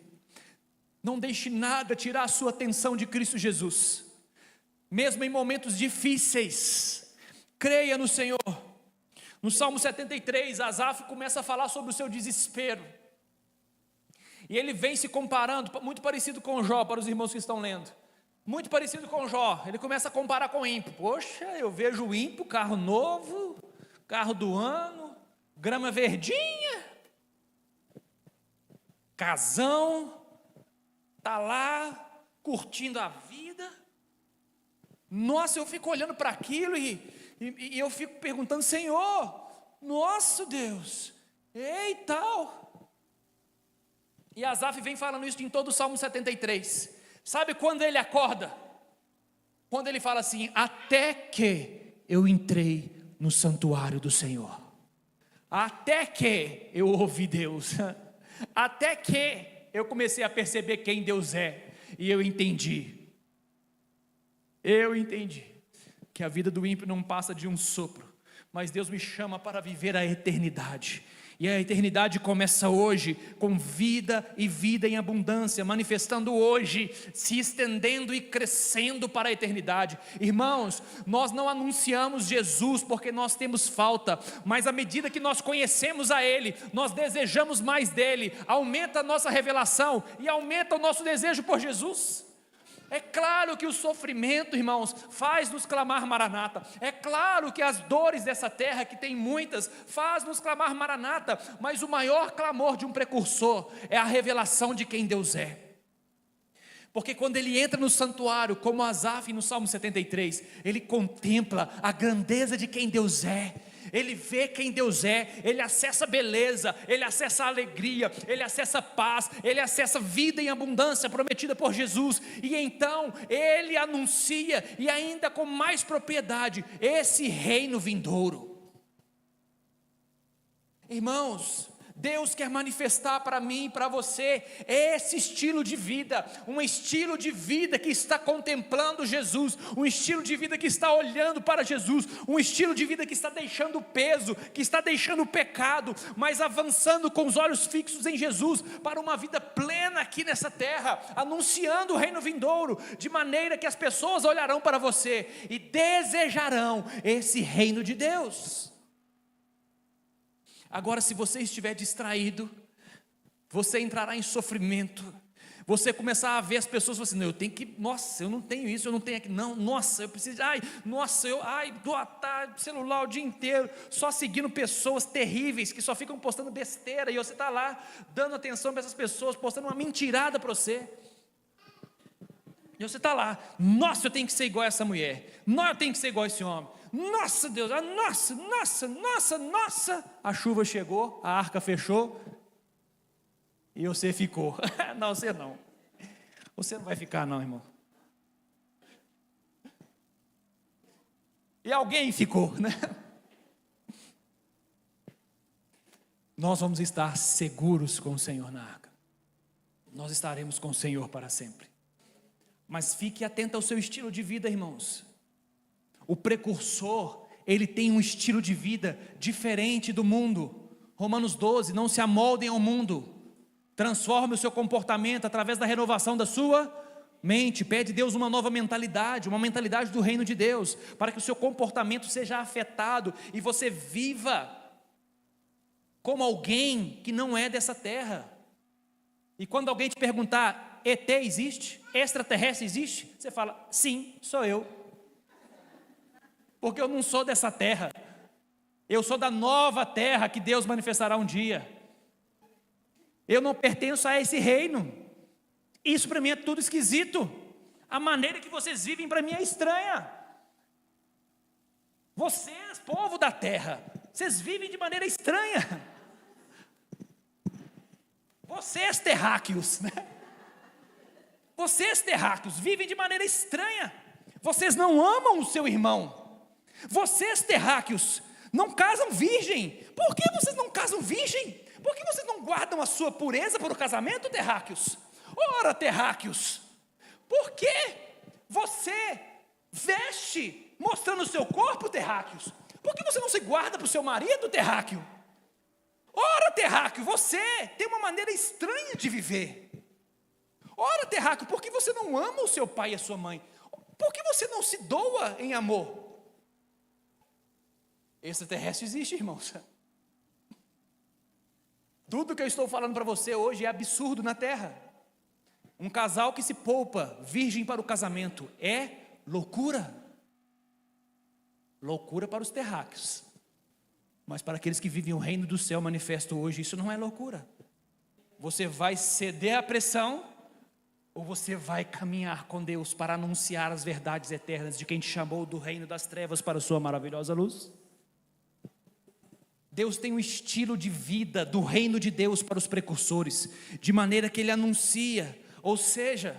não deixe nada tirar a sua atenção de Cristo Jesus, mesmo em momentos difíceis. Creia no Senhor. No Salmo 73, Asaf começa a falar sobre o seu desespero, e ele vem se comparando, muito parecido com Jó, para os irmãos que estão lendo, muito parecido com Jó. Ele começa a comparar com o ímpio. Poxa, eu vejo o ímpio, carro novo, carro do ano, grama verdinha, casão, está lá curtindo a vida. Nossa, eu fico olhando para aquilo e eu fico perguntando: Senhor, nosso Deus, e tal. E Asaf vem falando isso em todo o Salmo 73. Sabe quando ele acorda? Quando ele fala assim: até que eu entrei no santuário do Senhor, até que eu ouvi Deus, até que eu comecei a perceber quem Deus é, e eu entendi que a vida do ímpio não passa de um sopro, mas Deus me chama para viver a eternidade. E a eternidade começa hoje, com vida e vida em abundância, manifestando hoje, se estendendo e crescendo para a eternidade. Irmãos, nós não anunciamos Jesus porque nós temos falta, mas à medida que nós conhecemos a Ele, nós desejamos mais dEle, aumenta a nossa revelação e aumenta o nosso desejo por Jesus. É claro que o sofrimento, irmãos, faz nos clamar Maranata. É claro que as dores dessa terra, que tem muitas, faz nos clamar Maranata. Mas o maior clamor de um precursor é a revelação de quem Deus é. Porque quando ele entra no santuário, como Asaf no Salmo 73, ele contempla a grandeza de quem Deus é. Ele vê quem Deus é, ele acessa beleza, ele acessa alegria, ele acessa paz, ele acessa vida em abundância prometida por Jesus, e então ele anuncia, e ainda com mais propriedade, esse reino vindouro. Irmãos, Deus quer manifestar para mim e para você esse estilo de vida, um estilo de vida que está contemplando Jesus, um estilo de vida que está olhando para Jesus, um estilo de vida que está deixando o peso, que está deixando o pecado, mas avançando com os olhos fixos em Jesus, para uma vida plena aqui nessa terra, anunciando o reino vindouro, de maneira que as pessoas olharão para você e desejarão esse reino de Deus. Agora, se você estiver distraído, você entrará em sofrimento, você começar a ver as pessoas assim, não, eu tenho que, nossa, eu não tenho isso, eu não tenho aquilo, não, nossa, eu preciso, dou a tarde, celular o dia inteiro, só seguindo pessoas terríveis, que só ficam postando besteira, e você está lá, dando atenção para essas pessoas, postando uma mentirada para você, e você está lá, nossa, eu tenho que ser igual a essa mulher, não, eu tenho que ser igual a esse homem, nossa Deus, nossa, a chuva chegou, a arca fechou, e você ficou. Não, você não vai ficar não, irmão. E alguém ficou, né? Nós vamos estar seguros com o Senhor na arca, nós estaremos com o Senhor para sempre, mas fique atento ao seu estilo de vida, irmãos. O precursor, ele tem um estilo de vida diferente do mundo. Romanos 12, não se amoldem ao mundo, transforme o seu comportamento através da renovação da sua mente. Pede a Deus uma nova mentalidade, uma mentalidade do reino de Deus, para que o seu comportamento seja afetado e você viva como alguém que não é dessa terra. E quando alguém te perguntar, ET existe? Extraterrestre existe? Você fala, sim, sou eu. Porque eu não sou dessa terra, eu sou da nova terra que Deus manifestará um dia. Eu não pertenço a esse reino. Isso para mim é tudo esquisito. A maneira que vocês vivem para mim é estranha. Vocês, povo da terra, vocês vivem de maneira estranha. Vocês terráqueos, né? Vocês terráqueos vivem de maneira estranha. Vocês não amam o seu irmão. Vocês terráqueos não casam virgem. Por que vocês não casam virgem? Por que vocês não guardam a sua pureza para o casamento, terráqueos? Ora, terráqueos, por que você veste mostrando o seu corpo, terráqueos? Por que você não se guarda para o seu marido, terráqueo? Ora, terráqueo, você tem uma maneira estranha de viver. Ora, terráqueo, por que você não ama o seu pai e a sua mãe? Por que você não se doa em amor? Extraterrestre existe, irmãos. Tudo que eu estou falando para você hoje é absurdo na terra. Um casal que se poupa virgem para o casamento é loucura. Loucura para os terráqueos. Mas para aqueles que vivem o reino do céu manifesto hoje, isso não é loucura. Você vai ceder à pressão, ou você vai caminhar com Deus para anunciar as verdades eternas de quem te chamou do reino das trevas para a sua maravilhosa luz? Deus tem um estilo de vida do reino de Deus para os precursores, de maneira que Ele anuncia, ou seja,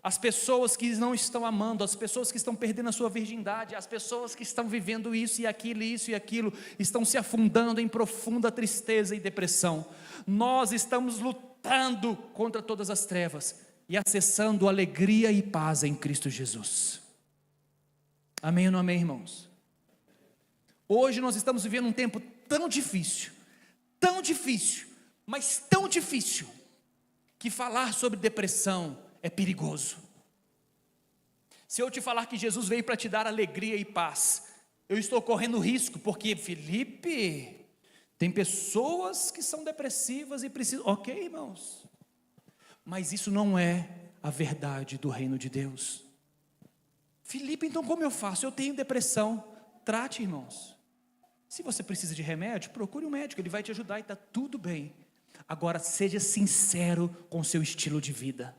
as pessoas que não estão amando, as pessoas que estão perdendo a sua virgindade, as pessoas que estão vivendo isso e aquilo, estão se afundando em profunda tristeza e depressão. Nós estamos lutando contra todas as trevas e acessando alegria e paz em Cristo Jesus. Amém ou não amém, irmãos? Hoje nós estamos vivendo um tempo tão difícil, mas tão difícil, que falar sobre depressão é perigoso. Se eu te falar que Jesus veio para te dar alegria e paz, eu estou correndo risco, porque Felipe, tem pessoas que são depressivas e precisam, ok, irmãos, mas isso não é a verdade do reino de Deus. Felipe, então como eu faço? Eu tenho depressão. Trate, irmãos. Se você precisa de remédio, procure um médico, ele vai te ajudar e está tudo bem. Agora, seja sincero com o seu estilo de vida.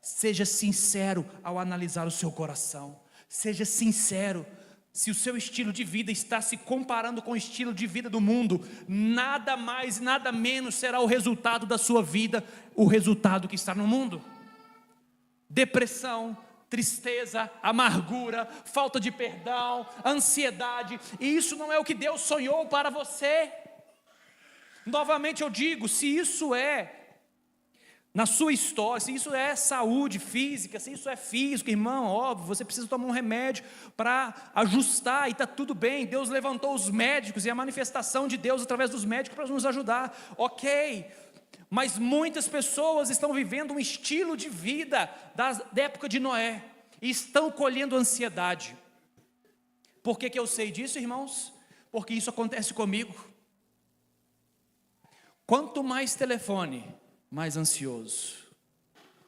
Seja sincero ao analisar o seu coração. Seja sincero. Se o seu estilo de vida está se comparando com o estilo de vida do mundo, nada mais e nada menos será o resultado da sua vida, o resultado que está no mundo. Depressão, tristeza, amargura, falta de perdão, ansiedade, e isso não é o que Deus sonhou para você. Novamente eu digo, se isso é na sua história, se isso é saúde física, se isso é físico, irmão, óbvio, você precisa tomar um remédio para ajustar e está tudo bem. Deus levantou os médicos e a manifestação de Deus através dos médicos para nos ajudar, ok. Mas muitas pessoas estão vivendo um estilo de vida da época de Noé e estão colhendo ansiedade. Por que eu sei disso, irmãos? Porque isso acontece comigo. Quanto mais telefone, mais ansioso.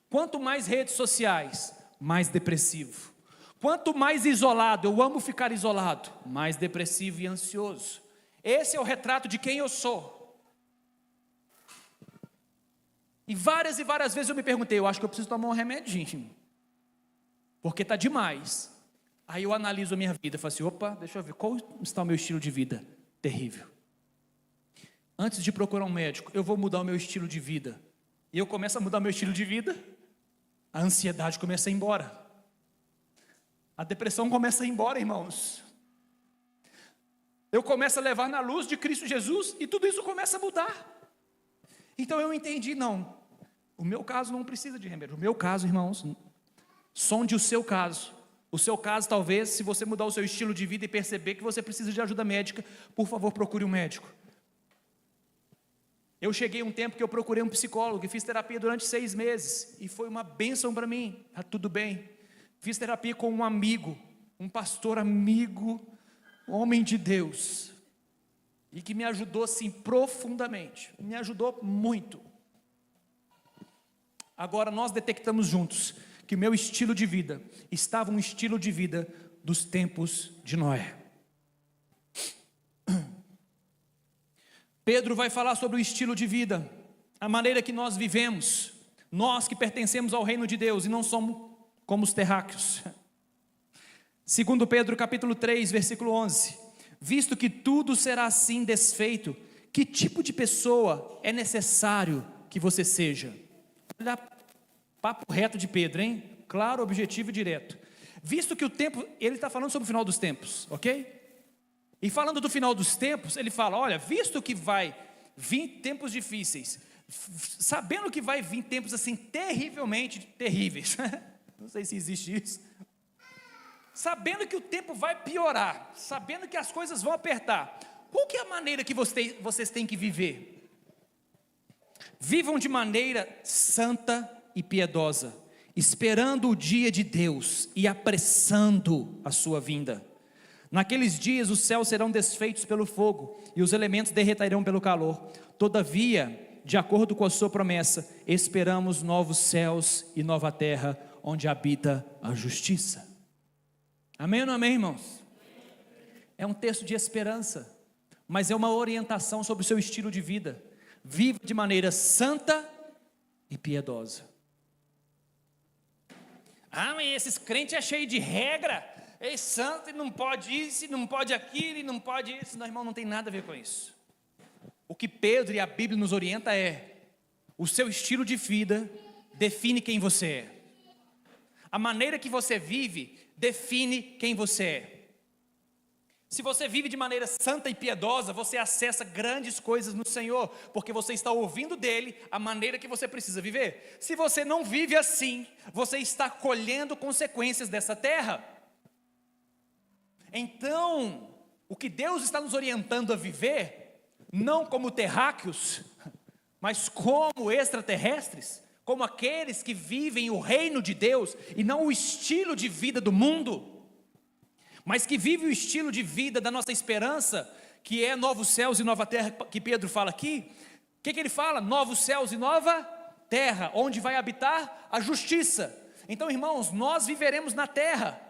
Quanto mais redes sociais, mais depressivo. Quanto mais isolado, eu amo ficar isolado, mais depressivo e ansioso. Esse é o retrato de quem eu sou. E várias vezes eu me perguntei, eu acho que eu preciso tomar um remedinho, porque está demais. Aí eu analiso a minha vida, falo assim, opa, deixa eu ver, qual está o meu estilo de vida? Terrível. Antes de procurar um médico, eu vou mudar o meu estilo de vida. E eu começo a mudar o meu estilo de vida, a ansiedade começa a ir embora. A depressão começa a ir embora, irmãos. Eu começo a levar na luz de Cristo Jesus, e tudo isso começa a mudar. Então eu entendi, não, o meu caso não precisa de remédio. O meu caso, irmãos, sonde o seu caso. O seu caso, talvez, se você mudar o seu estilo de vida e perceber que você precisa de ajuda médica, por favor, procure um médico. Eu cheguei um tempo que eu procurei um psicólogo e fiz terapia durante 6 meses, e foi uma bênção para mim, tá tudo bem. Fiz terapia com um amigo, um pastor amigo, homem de Deus, e que me ajudou assim profundamente, me ajudou muito. Agora nós detectamos juntos que o meu estilo de vida estava um estilo de vida dos tempos de Noé. Pedro vai falar sobre o estilo de vida, a maneira que nós vivemos, nós que pertencemos ao reino de Deus e não somos como os terráqueos. 2 Pedro capítulo 3, versículo 11, visto que tudo será assim desfeito, que tipo de pessoa é necessário que você seja? Olha, papo reto de Pedro, hein? Claro, objetivo e direto. Visto que o tempo, ele está falando sobre o final dos tempos, ok? E falando do final dos tempos, ele fala, olha, visto que vai vir tempos difíceis, sabendo que vai vir tempos assim terrivelmente terríveis, não sei se existe isso, sabendo que o tempo vai piorar, sabendo que as coisas vão apertar, qual que é a maneira que vocês têm que viver? Vivam de maneira santa e piedosa, esperando o dia de Deus e apressando a sua vinda. Naqueles dias os céus serão desfeitos pelo fogo e os elementos derreterão pelo calor. Todavia, de acordo com a sua promessa, esperamos novos céus e nova terra, onde habita a justiça. Amém ou não amém, irmãos? É um texto de esperança, mas é uma orientação sobre o seu estilo de vida. Viva de maneira santa e piedosa. Ah, mas esses crentes é cheio de regra. É santo e não pode isso, e não pode aquilo, e não pode isso. Não, irmão, não tem nada a ver com isso. O que Pedro e a Bíblia nos orienta é, o seu estilo de vida define quem você é. A maneira que você vive define quem você é. Se você vive de maneira santa e piedosa, você acessa grandes coisas no Senhor, porque você está ouvindo dele a maneira que você precisa viver. Se você não vive assim, você está colhendo consequências dessa terra. Então, o que Deus está nos orientando a viver, não como terráqueos, mas como extraterrestres, como aqueles que vivem o reino de Deus e não o estilo de vida do mundo, mas que vive o estilo de vida da nossa esperança, que é novos céus e nova terra, que Pedro fala aqui. O que ele fala? Novos céus e nova terra, onde vai habitar a justiça. Então, irmãos, nós viveremos na terra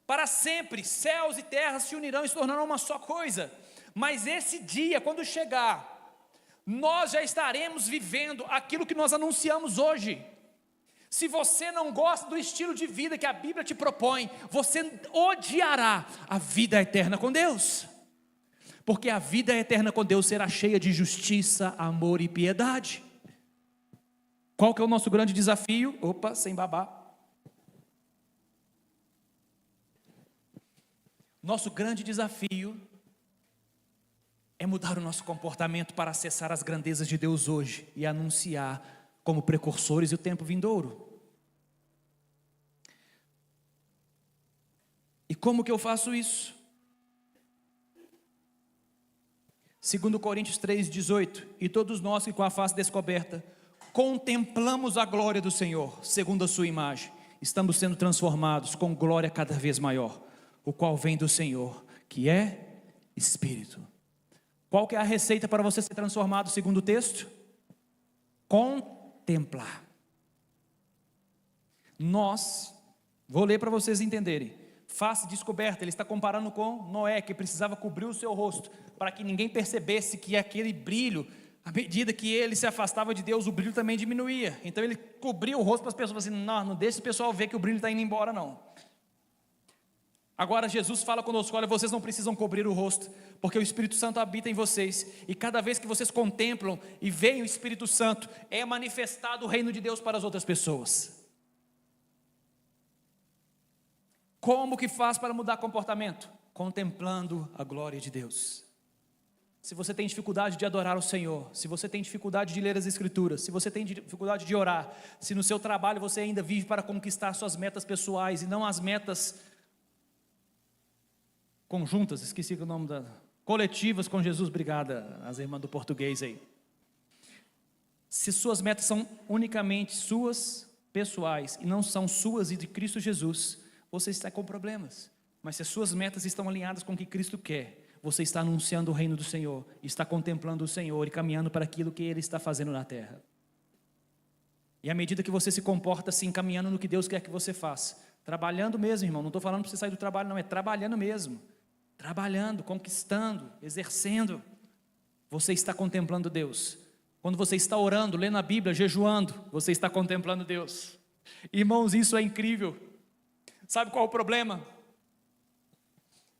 para sempre. Céus e terra se unirão e se tornarão uma só coisa. Mas esse dia, quando chegar, nós já estaremos vivendo aquilo que nós anunciamos hoje. Se você não gosta do estilo de vida que a Bíblia te propõe, você odiará a vida eterna com Deus. Porque a vida eterna com Deus será cheia de justiça, amor e piedade. Qual que é o nosso grande desafio? Opa, sem babar. Nosso grande desafio é mudar o nosso comportamento para acessar as grandezas de Deus hoje e anunciar como precursores o tempo vindouro. E como que eu faço isso? 2 Coríntios 3,18: e todos nós que com a face descoberta contemplamos a glória do Senhor, segundo a sua imagem, estamos sendo transformados com glória cada vez maior, o qual vem do Senhor, que é Espírito. Qual que é a receita para você ser transformado segundo o texto? Contemplar. Vou ler para vocês entenderem. Face descoberta, ele está comparando com Noé, que precisava cobrir o seu rosto, para que ninguém percebesse que aquele brilho, à medida que ele se afastava de Deus, o brilho também diminuía. Então ele cobria o rosto para as pessoas, assim, não deixe o pessoal ver que o brilho está indo embora não. Agora Jesus fala conosco: olha, vocês não precisam cobrir o rosto, porque o Espírito Santo habita em vocês, e cada vez que vocês contemplam e veem o Espírito Santo, é manifestado o reino de Deus para as outras pessoas. Como que faz para mudar comportamento? Contemplando a glória de Deus. Se você tem dificuldade de adorar o Senhor, se você tem dificuldade de ler as Escrituras, se você tem dificuldade de orar, se no seu trabalho você ainda vive para conquistar suas metas pessoais e não as metas conjuntas, esqueci o nome coletivas com Jesus, obrigada as irmãs do português aí. Se suas metas são unicamente suas pessoais e não são suas e de Cristo Jesus, você está com problemas. Mas se as suas metas estão alinhadas com o que Cristo quer, você está anunciando o reino do Senhor, está contemplando o Senhor e caminhando para aquilo que Ele está fazendo na terra. E à medida que você se comporta assim, caminhando no que Deus quer que você faça, trabalhando mesmo, irmão, não estou falando para você sair do trabalho não, é trabalhando mesmo, trabalhando, conquistando, exercendo, você está contemplando Deus. Quando você está orando, lendo a Bíblia, jejuando, você está contemplando Deus. Irmãos, isso é incrível. Sabe qual é o problema?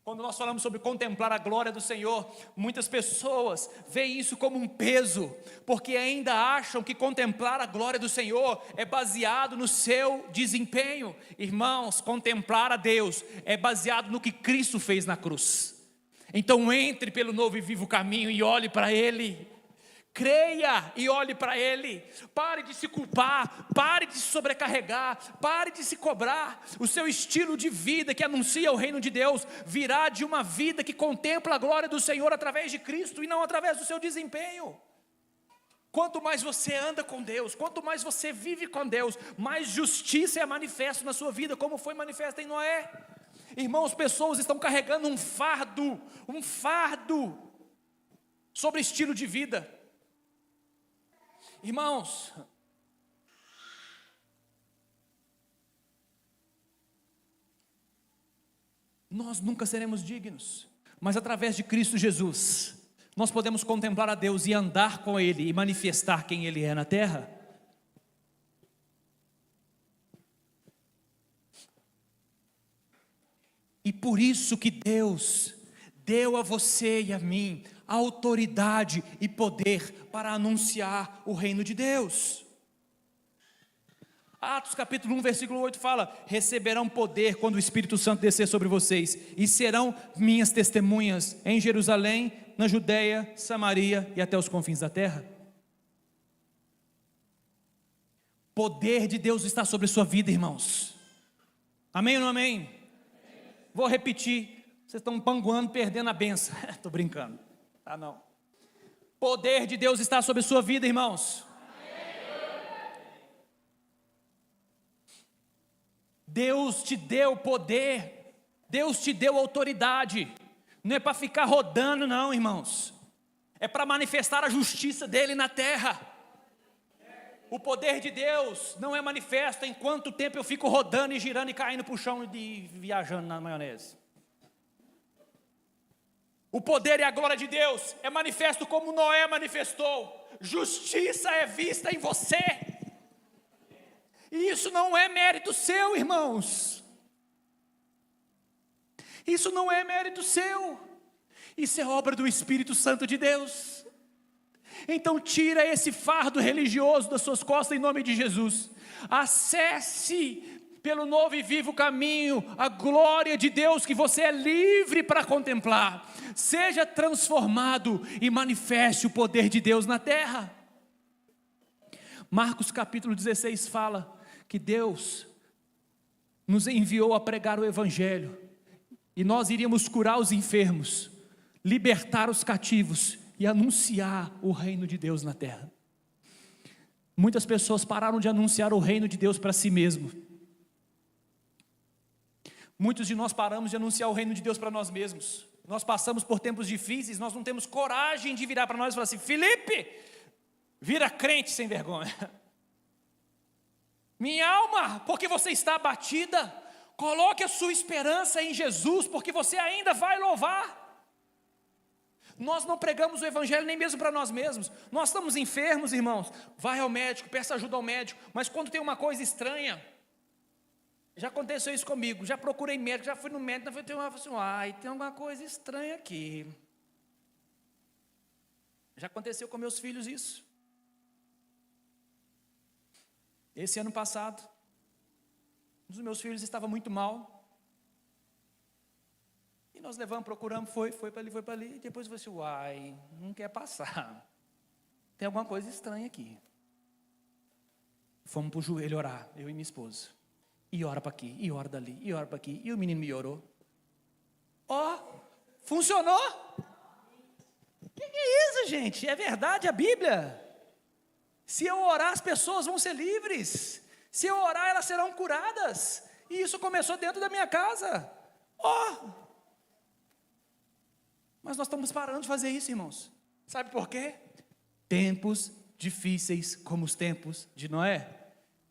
Quando nós falamos sobre contemplar a glória do Senhor, muitas pessoas veem isso como um peso, porque ainda acham que contemplar a glória do Senhor é baseado no seu desempenho. Irmãos, contemplar a Deus é baseado no que Cristo fez na cruz. Então entre pelo novo e vivo caminho e olhe para Ele. Creia e olhe para Ele. Pare de se culpar, pare de se sobrecarregar, pare de se cobrar. O seu estilo de vida que anuncia o reino de Deus virá de uma vida que contempla a glória do Senhor através de Cristo e não através do seu desempenho. Quanto mais você anda com Deus, quanto mais você vive com Deus, mais justiça é manifesta na sua vida, como foi manifesta em Noé. Irmãos, pessoas estão carregando um fardo sobre estilo de vida. Irmãos, nós nunca seremos dignos, mas através de Cristo Jesus, nós podemos contemplar a Deus e andar com Ele e manifestar quem Ele é na terra. E por isso que Deus deu a você e a mim autoridade e poder para anunciar o reino de Deus. Atos capítulo 1, versículo 8 fala: receberão poder quando o Espírito Santo descer sobre vocês, e serão minhas testemunhas em Jerusalém, na Judeia, Samaria e até os confins da terra. Poder de Deus está sobre a sua vida, irmãos. Amém ou não amém? vou repetir, vocês estão panguando, perdendo a benção. Estou brincando, tá não. Poder de Deus está sobre a sua vida, irmãos. Deus te deu poder, Deus te deu autoridade, não é para ficar rodando não, irmãos, é para manifestar a justiça dele na terra. O poder de Deus não é manifesto enquanto tempo eu fico rodando e girando e caindo para o chão e viajando na maionese. O poder e a glória de Deus é manifesto como Noé manifestou. Justiça é vista em você. E isso não é mérito seu, irmãos. Isso não é mérito seu. Isso é obra do Espírito Santo de Deus. Então tira esse fardo religioso das suas costas em nome de Jesus. Acesse pelo novo e vivo caminho a glória de Deus que você é livre para contemplar. Seja transformado e manifeste o poder de Deus na terra. Marcos capítulo 16 fala que Deus nos enviou a pregar o Evangelho, e nós iríamos curar os enfermos, libertar os cativos e anunciar o reino de Deus na terra. Muitas pessoas pararam de anunciar o reino de Deus para si mesmo. Muitos de nós paramos de anunciar o reino de Deus para nós mesmos. Nós passamos por tempos difíceis, nós não temos coragem de virar para nós e falar assim: Felipe, vira crente sem vergonha. Minha alma, porque você está abatida, coloque a sua esperança em Jesus, porque você ainda vai louvar. Nós não pregamos o Evangelho nem mesmo para nós mesmos. Nós estamos enfermos, irmãos, vai ao médico, peça ajuda ao médico. Mas quando tem uma coisa estranha, já aconteceu isso comigo, já procurei médico, já fui no médico, tem alguma coisa estranha aqui. Já aconteceu com meus filhos isso. Esse ano passado, um dos meus filhos estava muito mal. E nós levamos, procuramos, foi para ali. E depois eu falei assim, não quer passar. Tem alguma coisa estranha aqui. Fomos para o joelho orar, eu e minha esposa. E ora para aqui, e ora dali, e ora para aqui. E o menino me orou. Funcionou? O que é isso, gente? É verdade a Bíblia? Se eu orar, as pessoas vão ser livres. Se eu orar, elas serão curadas. E isso começou dentro da minha casa. Mas nós estamos parando de fazer isso, irmãos. Sabe por quê? Tempos difíceis como os tempos de Noé,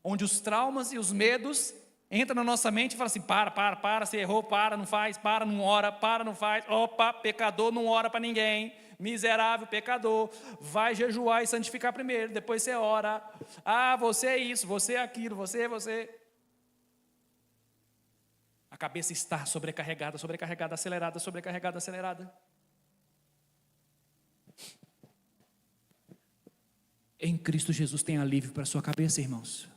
onde os traumas e os medos entram na nossa mente e falam assim: para, você errou, para, não faz, para, não ora, para, não faz. Opa, pecador não ora para ninguém. Miserável pecador, vai jejuar e santificar primeiro, depois você ora. Você é isso, você é aquilo, você. A cabeça está sobrecarregada, acelerada. Em Cristo Jesus tem alívio para a sua cabeça, irmãos.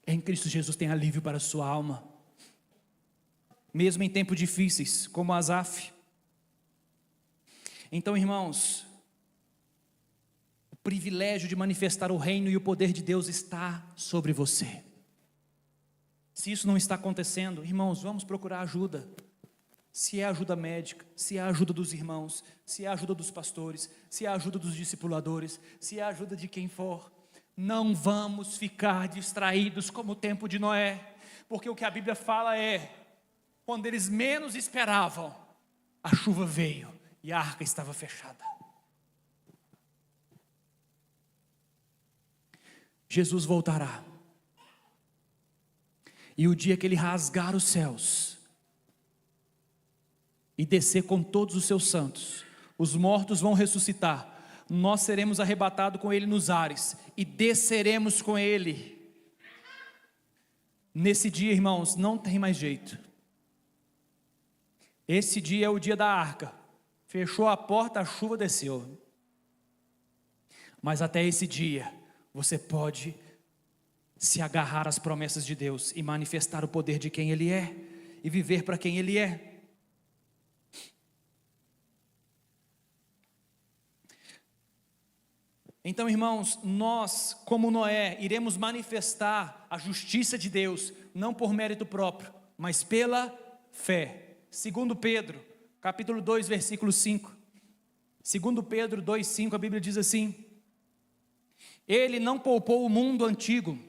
Em Cristo Jesus tem alívio para a sua alma. Mesmo em tempos difíceis, como Asaf. Então, irmãos, o privilégio de manifestar o reino e o poder de Deus está sobre você. Se isso não está acontecendo, irmãos, vamos procurar ajuda. Se é ajuda médica, se é ajuda dos irmãos, se é ajuda dos pastores, se é ajuda dos discipuladores, se é ajuda de quem for. Não vamos ficar distraídos como o tempo de Noé, porque o que a Bíblia fala é: quando eles menos esperavam, a chuva veio e a arca estava fechada. Jesus voltará. E o dia que Ele rasgar os céus e descer com todos os seus santos, os mortos vão ressuscitar. Nós seremos arrebatados com Ele nos ares e desceremos com Ele. Nesse dia, irmãos, não tem mais jeito. Esse dia é o dia da arca. Fechou a porta, a chuva desceu. Mas até esse dia, você pode se agarrar às promessas de Deus e manifestar o poder de quem Ele é e viver para quem Ele é. Então, irmãos, nós, como Noé, iremos manifestar a justiça de Deus, não por mérito próprio, mas pela fé. 2 Pedro, capítulo 2, versículo 5. 2 Pedro 2,5, a Bíblia diz assim: Ele não poupou o mundo antigo,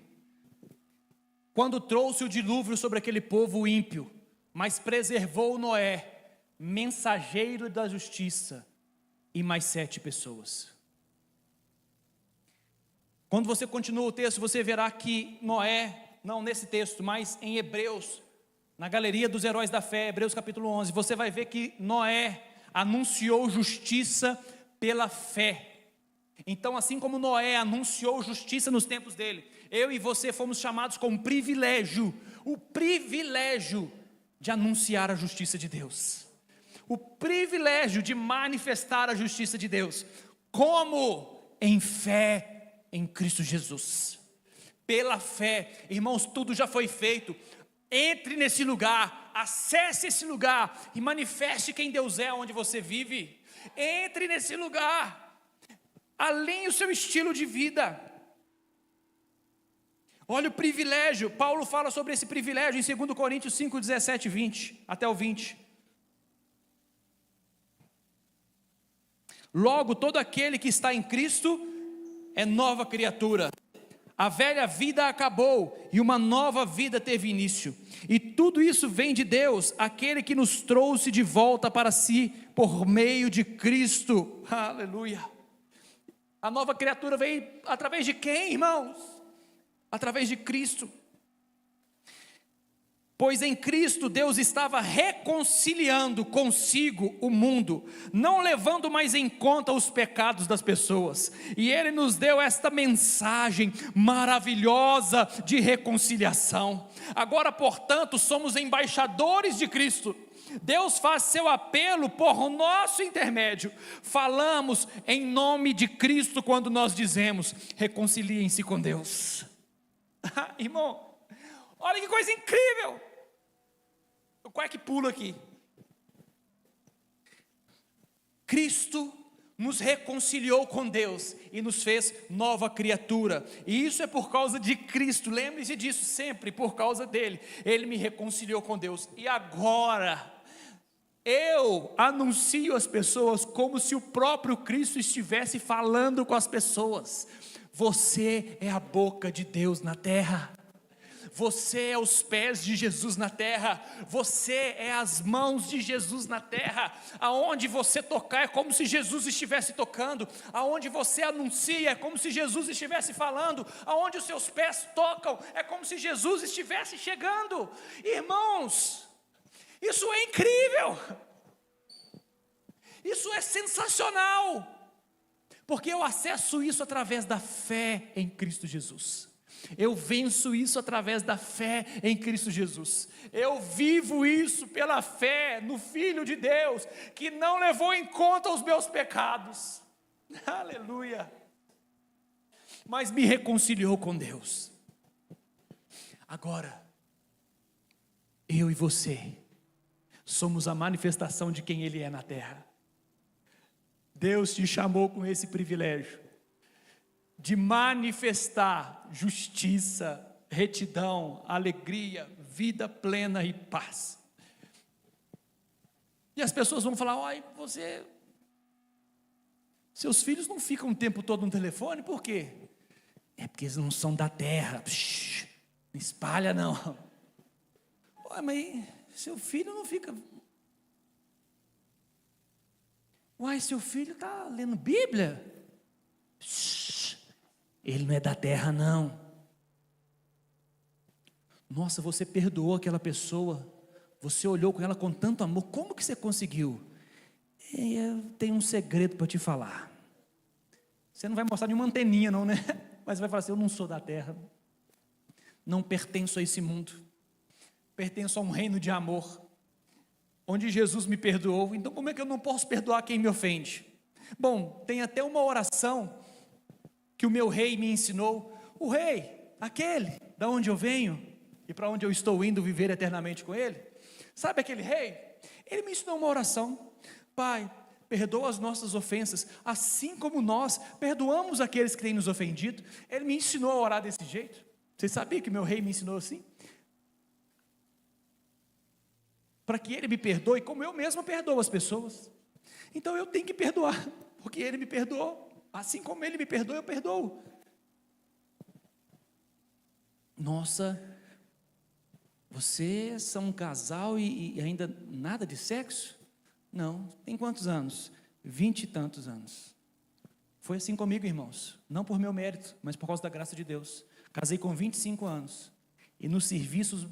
quando trouxe o dilúvio sobre aquele povo ímpio, mas preservou Noé, mensageiro da justiça, e mais 7 pessoas. Quando você continua o texto, você verá que Noé, não nesse texto, mas em Hebreus, na galeria dos heróis da fé, Hebreus capítulo 11, você vai ver que Noé anunciou justiça pela fé. Então, assim como Noé anunciou justiça nos tempos dele, eu e você fomos chamados com o privilégio de anunciar a justiça de Deus, o privilégio de manifestar a justiça de Deus. Como? Em fé em Cristo Jesus. Pela fé, irmãos, tudo já foi feito. Entre nesse lugar, acesse esse lugar e manifeste quem Deus é onde você vive. Entre nesse lugar, alinhe o seu estilo de vida. Olha o privilégio, Paulo fala sobre esse privilégio em 2 Coríntios 5, 17 e 20, até o 20. Logo, todo aquele que está em Cristo é nova criatura. A velha vida acabou e uma nova vida teve início. E tudo isso vem de Deus, aquele que nos trouxe de volta para si por meio de Cristo. Aleluia. A nova criatura veio através de quem, irmãos? Através de Cristo. Pois em Cristo Deus estava reconciliando consigo o mundo, não levando mais em conta os pecados das pessoas, e Ele nos deu esta mensagem maravilhosa de reconciliação. Agora, portanto, somos embaixadores de Cristo. Deus faz seu apelo por nosso intermédio. Falamos em nome de Cristo quando nós dizemos: reconciliem-se com Deus. Irmão, olha que coisa incrível. Eu quase que pulo aqui. Cristo nos reconciliou com Deus e nos fez nova criatura. E isso é por causa de Cristo. Lembre-se disso sempre, por causa dele. Ele me reconciliou com Deus. E agora eu anuncio às pessoas como se o próprio Cristo estivesse falando com as pessoas. Você é a boca de Deus na terra. Você é os pés de Jesus na terra. Você é as mãos de Jesus na terra. Aonde você tocar é como se Jesus estivesse tocando. Aonde você anuncia é como se Jesus estivesse falando. Aonde os seus pés tocam é como se Jesus estivesse chegando. Irmãos, isso é incrível. Isso é sensacional. Porque eu acesso isso através da fé em Cristo Jesus. Eu venço isso através da fé em Cristo Jesus. Eu vivo isso pela fé no Filho de Deus, que não levou em conta os meus pecados. Aleluia. Mas me reconciliou com Deus. Agora, eu e você somos a manifestação de quem Ele é na terra. Deus te chamou com esse privilégio de manifestar justiça, retidão, alegria, vida plena e paz. E as pessoas vão falar: olha, seus filhos não ficam o tempo todo no telefone, por quê? É porque eles não são da terra. Não espalha não. Olha, mas seu filho não fica... Uai, seu filho está lendo Bíblia? Ele não é da terra não. Nossa, você perdoou aquela pessoa, você olhou com ela com tanto amor, como que você conseguiu? Eu tenho um segredo para te falar. Você não vai mostrar nenhuma anteninha não, né? Mas vai falar assim: eu não sou da terra, não pertenço a esse mundo, pertenço a um reino de amor, onde Jesus me perdoou. Então como é que eu não posso perdoar quem me ofende? Bom, tem até uma oração que o meu rei me ensinou. O rei, aquele da onde eu venho e para onde eu estou indo viver eternamente com ele. Sabe aquele rei? Ele me ensinou uma oração: Pai, perdoa as nossas ofensas, assim como nós perdoamos aqueles que têm nos ofendido. Ele me ensinou a orar desse jeito. Você sabia que meu rei me ensinou assim? para que Ele me perdoe, como eu mesmo perdoo as pessoas. Então eu tenho que perdoar, porque Ele me perdoou, assim como Ele me perdoa, eu perdoo. Nossa, vocês são um casal e ainda nada de sexo? Não, tem quantos anos? 20 e tantos anos. Foi assim comigo, irmãos, não por meu mérito, mas por causa da graça de Deus. Casei com 25 anos, e nos serviços,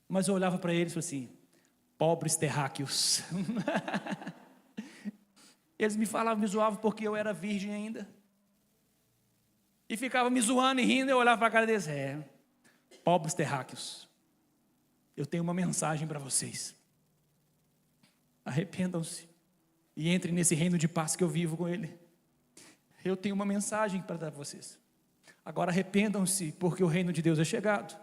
mas eu olhava para eles e falei assim, pobres terráqueos. Eles me falavam, me zoavam porque eu era virgem ainda, e ficavam me zoando e rindo, eu olhava para a cara deles, pobres terráqueos, eu tenho uma mensagem para vocês, arrependam-se, e entrem nesse reino de paz que eu vivo com Ele. Eu tenho uma mensagem para dar para vocês. Agora arrependam-se, porque o reino de Deus é chegado.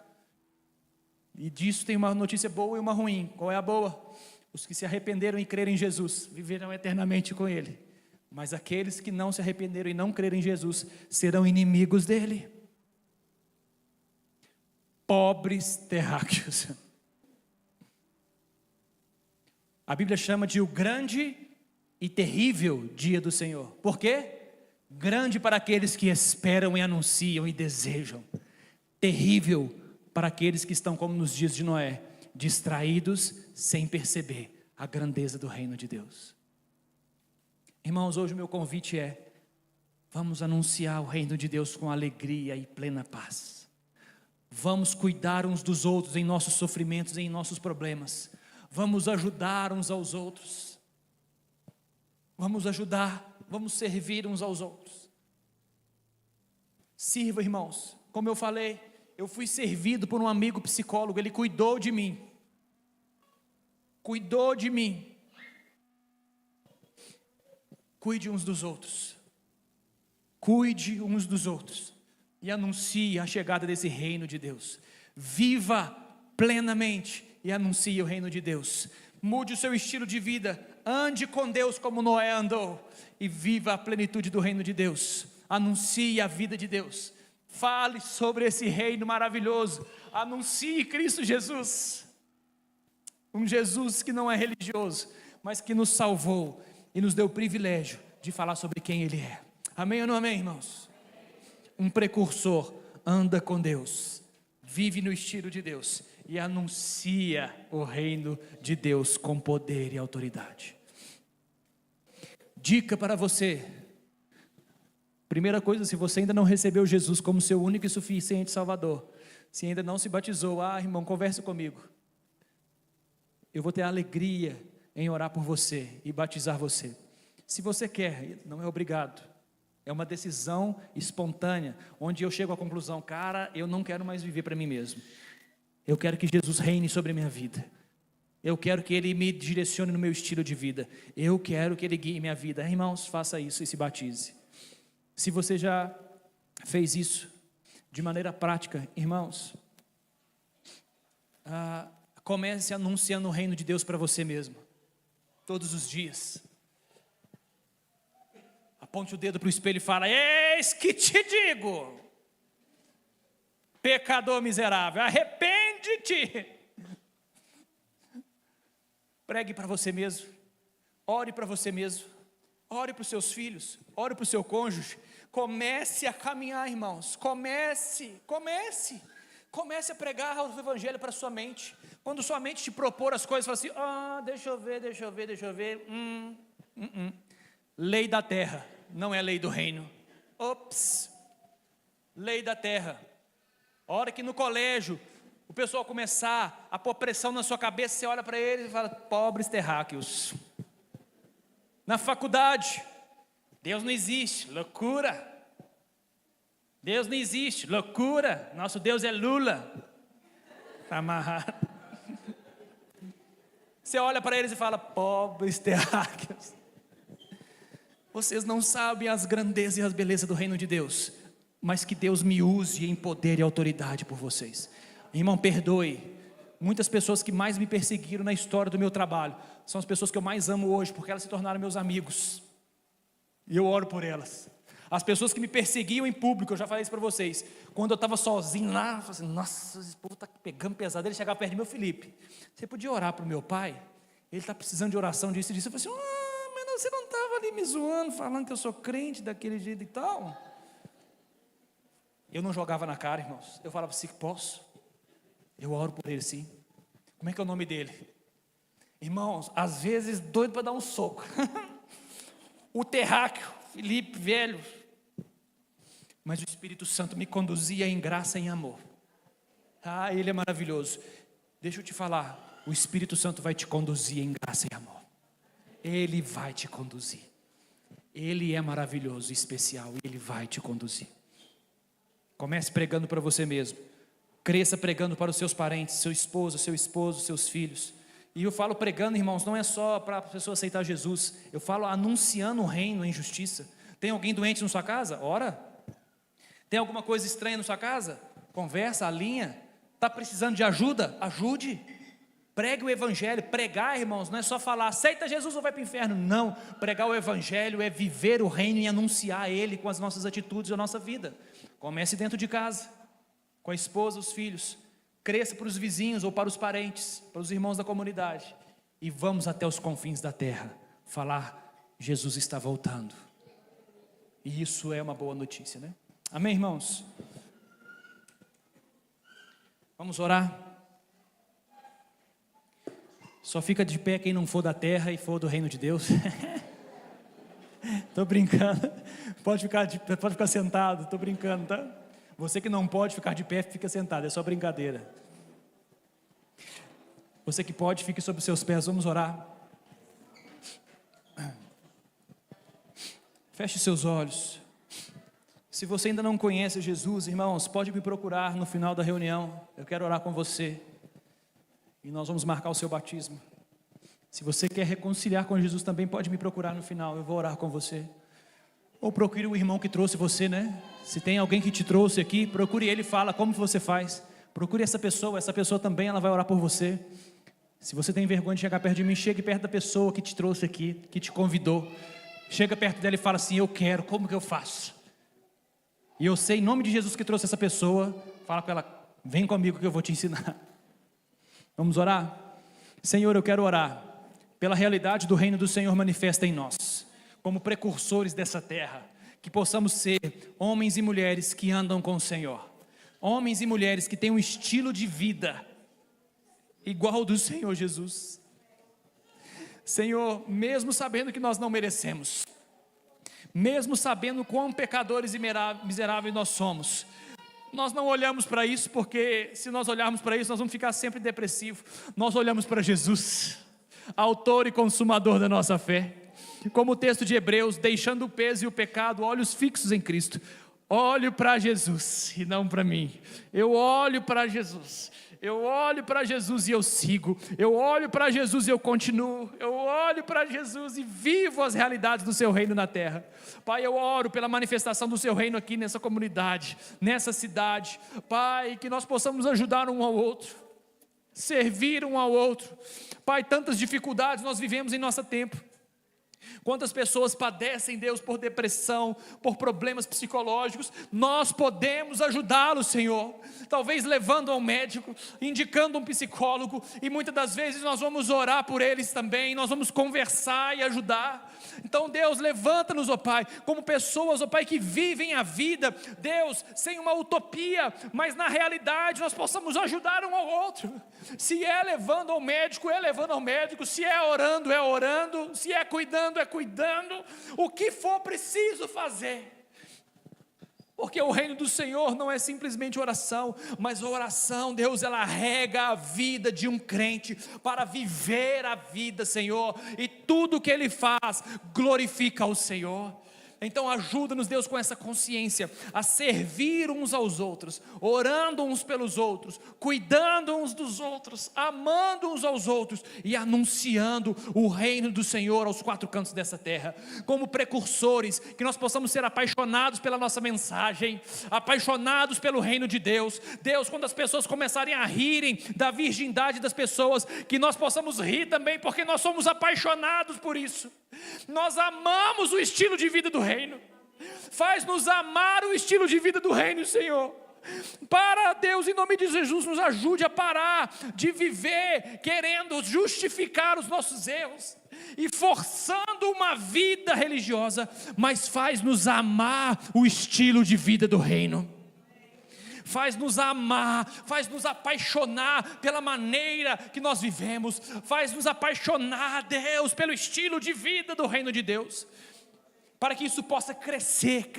E disso tem uma notícia boa e uma ruim. Qual é a boa? Os que se arrependeram e creram em Jesus viverão eternamente com Ele. Mas aqueles que não se arrependeram e não creram em Jesus serão inimigos dEle. Pobres terráqueos. A Bíblia chama de o grande e terrível dia do Senhor. Por quê? Grande para aqueles que esperam e anunciam e desejam. Terrível para aqueles que estão como nos dias de Noé, distraídos sem perceber a grandeza do reino de Deus. Irmãos, hoje o meu convite é, vamos anunciar o reino de Deus com alegria e plena paz. Vamos cuidar uns dos outros em nossos sofrimentos e em nossos problemas. Vamos ajudar uns aos outros. Vamos ajudar, vamos servir uns aos outros. Sirva, irmãos. Como eu falei, eu fui servido por um amigo psicólogo, ele cuidou de mim. Cuidou de mim. Cuide uns dos outros. Cuide uns dos outros. E anuncie a chegada desse reino de Deus. Viva plenamente e anuncie o reino de Deus. Mude o seu estilo de vida. Ande com Deus como Noé andou. E viva a plenitude do reino de Deus. Anuncie a vida de Deus. Fale sobre esse reino maravilhoso. Anuncie Cristo Jesus. Um Jesus que não é religioso, mas que nos salvou e nos deu o privilégio de falar sobre quem Ele é. Amém ou não amém, irmãos? Um precursor anda com Deus, vive no estilo de Deus e anuncia o reino de Deus com poder e autoridade. Dica para você. Primeira coisa, se você ainda não recebeu Jesus como seu único e suficiente Salvador, se ainda não se batizou, irmão, converse comigo. Eu vou ter a alegria em orar por você e batizar você. Se você quer, não é obrigado. É uma decisão espontânea, onde eu chego à conclusão, cara, eu não quero mais viver para mim mesmo. Eu quero que Jesus reine sobre a minha vida. Eu quero que Ele me direcione no meu estilo de vida. Eu quero que Ele guie minha vida. Irmãos, faça isso e se batize. Se você já fez isso de maneira prática, irmãos, comece anunciando o reino de Deus para você mesmo, todos os dias. Aponte o dedo para o espelho e fala, eis que te digo, pecador miserável, arrepende-te. Pregue para você mesmo, ore para você mesmo, ore para os seus filhos, ore para o seu cônjuge, comece a caminhar, irmãos, comece a pregar o evangelho para sua mente. Quando sua mente te propor as coisas, fala assim, deixa eu ver, lei da terra, não é lei do reino. Ops, lei da terra. A hora que no colégio o pessoal começar a pôr pressão na sua cabeça, você olha para eles e fala, pobres terráqueos. Na faculdade, Deus não existe, loucura. Deus não existe, loucura. Nosso Deus é Lula. Está amarrado. Você olha para eles e fala, pobres terráqueos. Vocês não sabem as grandezas e as belezas do reino de Deus, mas que Deus me use em poder e autoridade por vocês. Irmão, perdoe. Muitas pessoas que mais me perseguiram na história do meu trabalho são as pessoas que eu mais amo hoje, porque elas se tornaram meus amigos. E eu oro por elas. As pessoas que me perseguiam em público, eu já falei isso para vocês. Quando eu estava sozinho lá, eu falei assim, nossa, esse povo está pegando pesado. Ele chegava perto de mim, meu Felipe, você podia orar para o meu pai? Ele está precisando de oração disso e disso. Eu falei assim, mas não, você não estava ali me zoando, falando que eu sou crente daquele jeito e tal? Eu não jogava na cara, irmãos. Eu falava assim, posso? Eu oro por ele sim. Como é que é o nome dele? Irmãos, às vezes doido para dar um soco. O terráqueo, Felipe, velho. Mas o Espírito Santo me conduzia em graça e em amor. Ele é maravilhoso. Deixa eu te falar, o Espírito Santo vai te conduzir em graça e amor. Ele vai te conduzir. Ele é maravilhoso, especial, e Ele vai te conduzir. Comece pregando para você mesmo. Cresça pregando para os seus parentes, seu esposo, seus filhos. E eu falo pregando, irmãos, não é só para a pessoa aceitar Jesus. Eu falo anunciando o reino em justiça. Tem alguém doente na sua casa? Ora. Tem alguma coisa estranha na sua casa? Conversa, alinha. Está precisando de ajuda? Ajude. Pregue o evangelho. Pregar, irmãos, não é só falar, aceita Jesus ou vai para o inferno. Não, pregar o evangelho é viver o reino e anunciar ele com as nossas atitudes e a nossa vida. Comece dentro de casa, com a esposa, os filhos. Cresça para os vizinhos ou para os parentes, para os irmãos da comunidade. E vamos até os confins da terra falar, Jesus está voltando. E isso é uma boa notícia, né? Amém, irmãos? Vamos orar? Só fica de pé quem não for da terra e for do reino de Deus. Estou brincando. Pode ficar sentado, estou brincando, tá? Você que não pode ficar de pé, fica sentado, é só brincadeira. Você que pode, fique sobre os seus pés, vamos orar. Feche seus olhos. Se você ainda não conhece Jesus, irmãos, pode me procurar no final da reunião. Eu quero orar com você. E nós vamos marcar o seu batismo. Se você quer reconciliar com Jesus também, pode me procurar no final. Eu vou orar com você. Ou procure o irmão que trouxe você, né? Se tem alguém que te trouxe aqui, procure ele e fala como você faz. Procure essa pessoa também, ela vai orar por você. Se você tem vergonha de chegar perto de mim, chegue perto da pessoa que te trouxe aqui, que te convidou. Chega perto dela e fala assim, eu quero, como que eu faço? E eu sei, em nome de Jesus que trouxe essa pessoa, fala com ela, vem comigo que eu vou te ensinar. Vamos orar? Senhor, eu quero orar pela realidade do reino do Senhor manifesta em nós, como precursores dessa terra, que possamos ser homens e mulheres que andam com o Senhor, homens e mulheres que têm um estilo de vida igual ao do Senhor Jesus. Senhor, mesmo sabendo que nós não merecemos, mesmo sabendo quão pecadores e miseráveis nós somos, nós não olhamos para isso, porque se nós olharmos para isso, nós vamos ficar sempre depressivos. Nós olhamos para Jesus, autor e consumador da nossa fé, como o texto de Hebreus, deixando o peso e o pecado, olhos fixos em Cristo. Olho para Jesus e não para mim. Eu olho para Jesus. Eu olho para Jesus e eu sigo. Eu olho para Jesus e eu continuo. Eu olho para Jesus e vivo as realidades do seu reino na terra. Pai, eu oro pela manifestação do seu reino aqui nessa comunidade, nessa cidade. Pai, que nós possamos ajudar um ao outro, servir um ao outro. Pai, tantas dificuldades nós vivemos em nosso tempo. Quantas pessoas padecem, Deus, por depressão, por problemas psicológicos. Nós podemos ajudá-los, Senhor, talvez levando ao médico, indicando um psicólogo, e muitas das vezes nós vamos orar por eles também, nós vamos conversar e ajudar. Então Deus, levanta-nos, ó Pai, como pessoas, ó Pai, que vivem a vida, Deus, sem uma utopia, mas na realidade nós possamos ajudar um ao outro. Se é levando ao médico, é levando ao médico. Se é orando. Se é cuidando, é cuidando. O que for preciso fazer. Porque o reino do Senhor não é simplesmente oração, mas a oração, Deus, ela rega a vida de um crente para viver a vida, Senhor, e tudo que ele faz glorifica o Senhor. Então ajuda-nos, Deus, com essa consciência, a servir uns aos outros, orando uns pelos outros, cuidando uns dos outros, amando uns aos outros e anunciando o reino do Senhor aos quatro cantos dessa terra, como precursores, que nós possamos ser apaixonados pela nossa mensagem, apaixonados pelo reino de Deus. Deus, quando as pessoas começarem a rirem da virgindade das pessoas, que nós possamos rir também, porque nós somos apaixonados por isso. Nós amamos o estilo de vida do reino. Faz-nos amar o estilo de vida do reino, Senhor. Para, Deus, em nome de Jesus, nos ajude a parar de viver querendo justificar os nossos erros e forçando uma vida religiosa, mas faz-nos amar o estilo de vida do reino. Faz-nos amar, faz-nos apaixonar pela maneira que nós vivemos, faz-nos apaixonar, Deus, pelo estilo de vida do reino de Deus, para que isso possa crescer,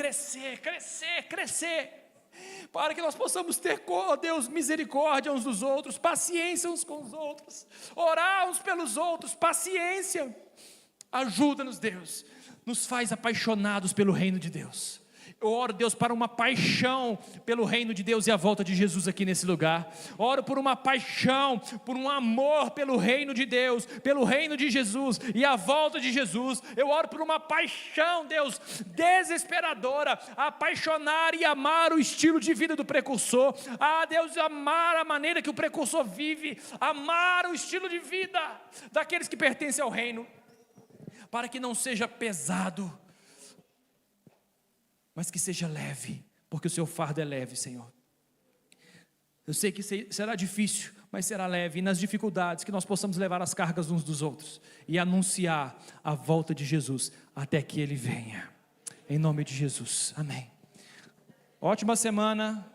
para que nós possamos ter, oh Deus, misericórdia uns dos outros, paciência uns com os outros, orar uns pelos outros, paciência. Ajuda-nos, Deus, nos faz apaixonados pelo reino de Deus. Eu oro, Deus, para uma paixão pelo reino de Deus e a volta de Jesus aqui nesse lugar. Oro por uma paixão, por um amor pelo reino de Deus, pelo reino de Jesus e a volta de Jesus. Eu oro por uma paixão, Deus, desesperadora, apaixonar e amar o estilo de vida do precursor. Ah, Deus, amar a maneira que o precursor vive, amar o estilo de vida daqueles que pertencem ao reino, para que não seja pesado, mas que seja leve, porque o seu fardo é leve, Senhor. Eu sei que será difícil, mas será leve, e nas dificuldades que nós possamos levar as cargas uns dos outros, e anunciar a volta de Jesus, até que Ele venha, em nome de Jesus, amém. Ótima semana.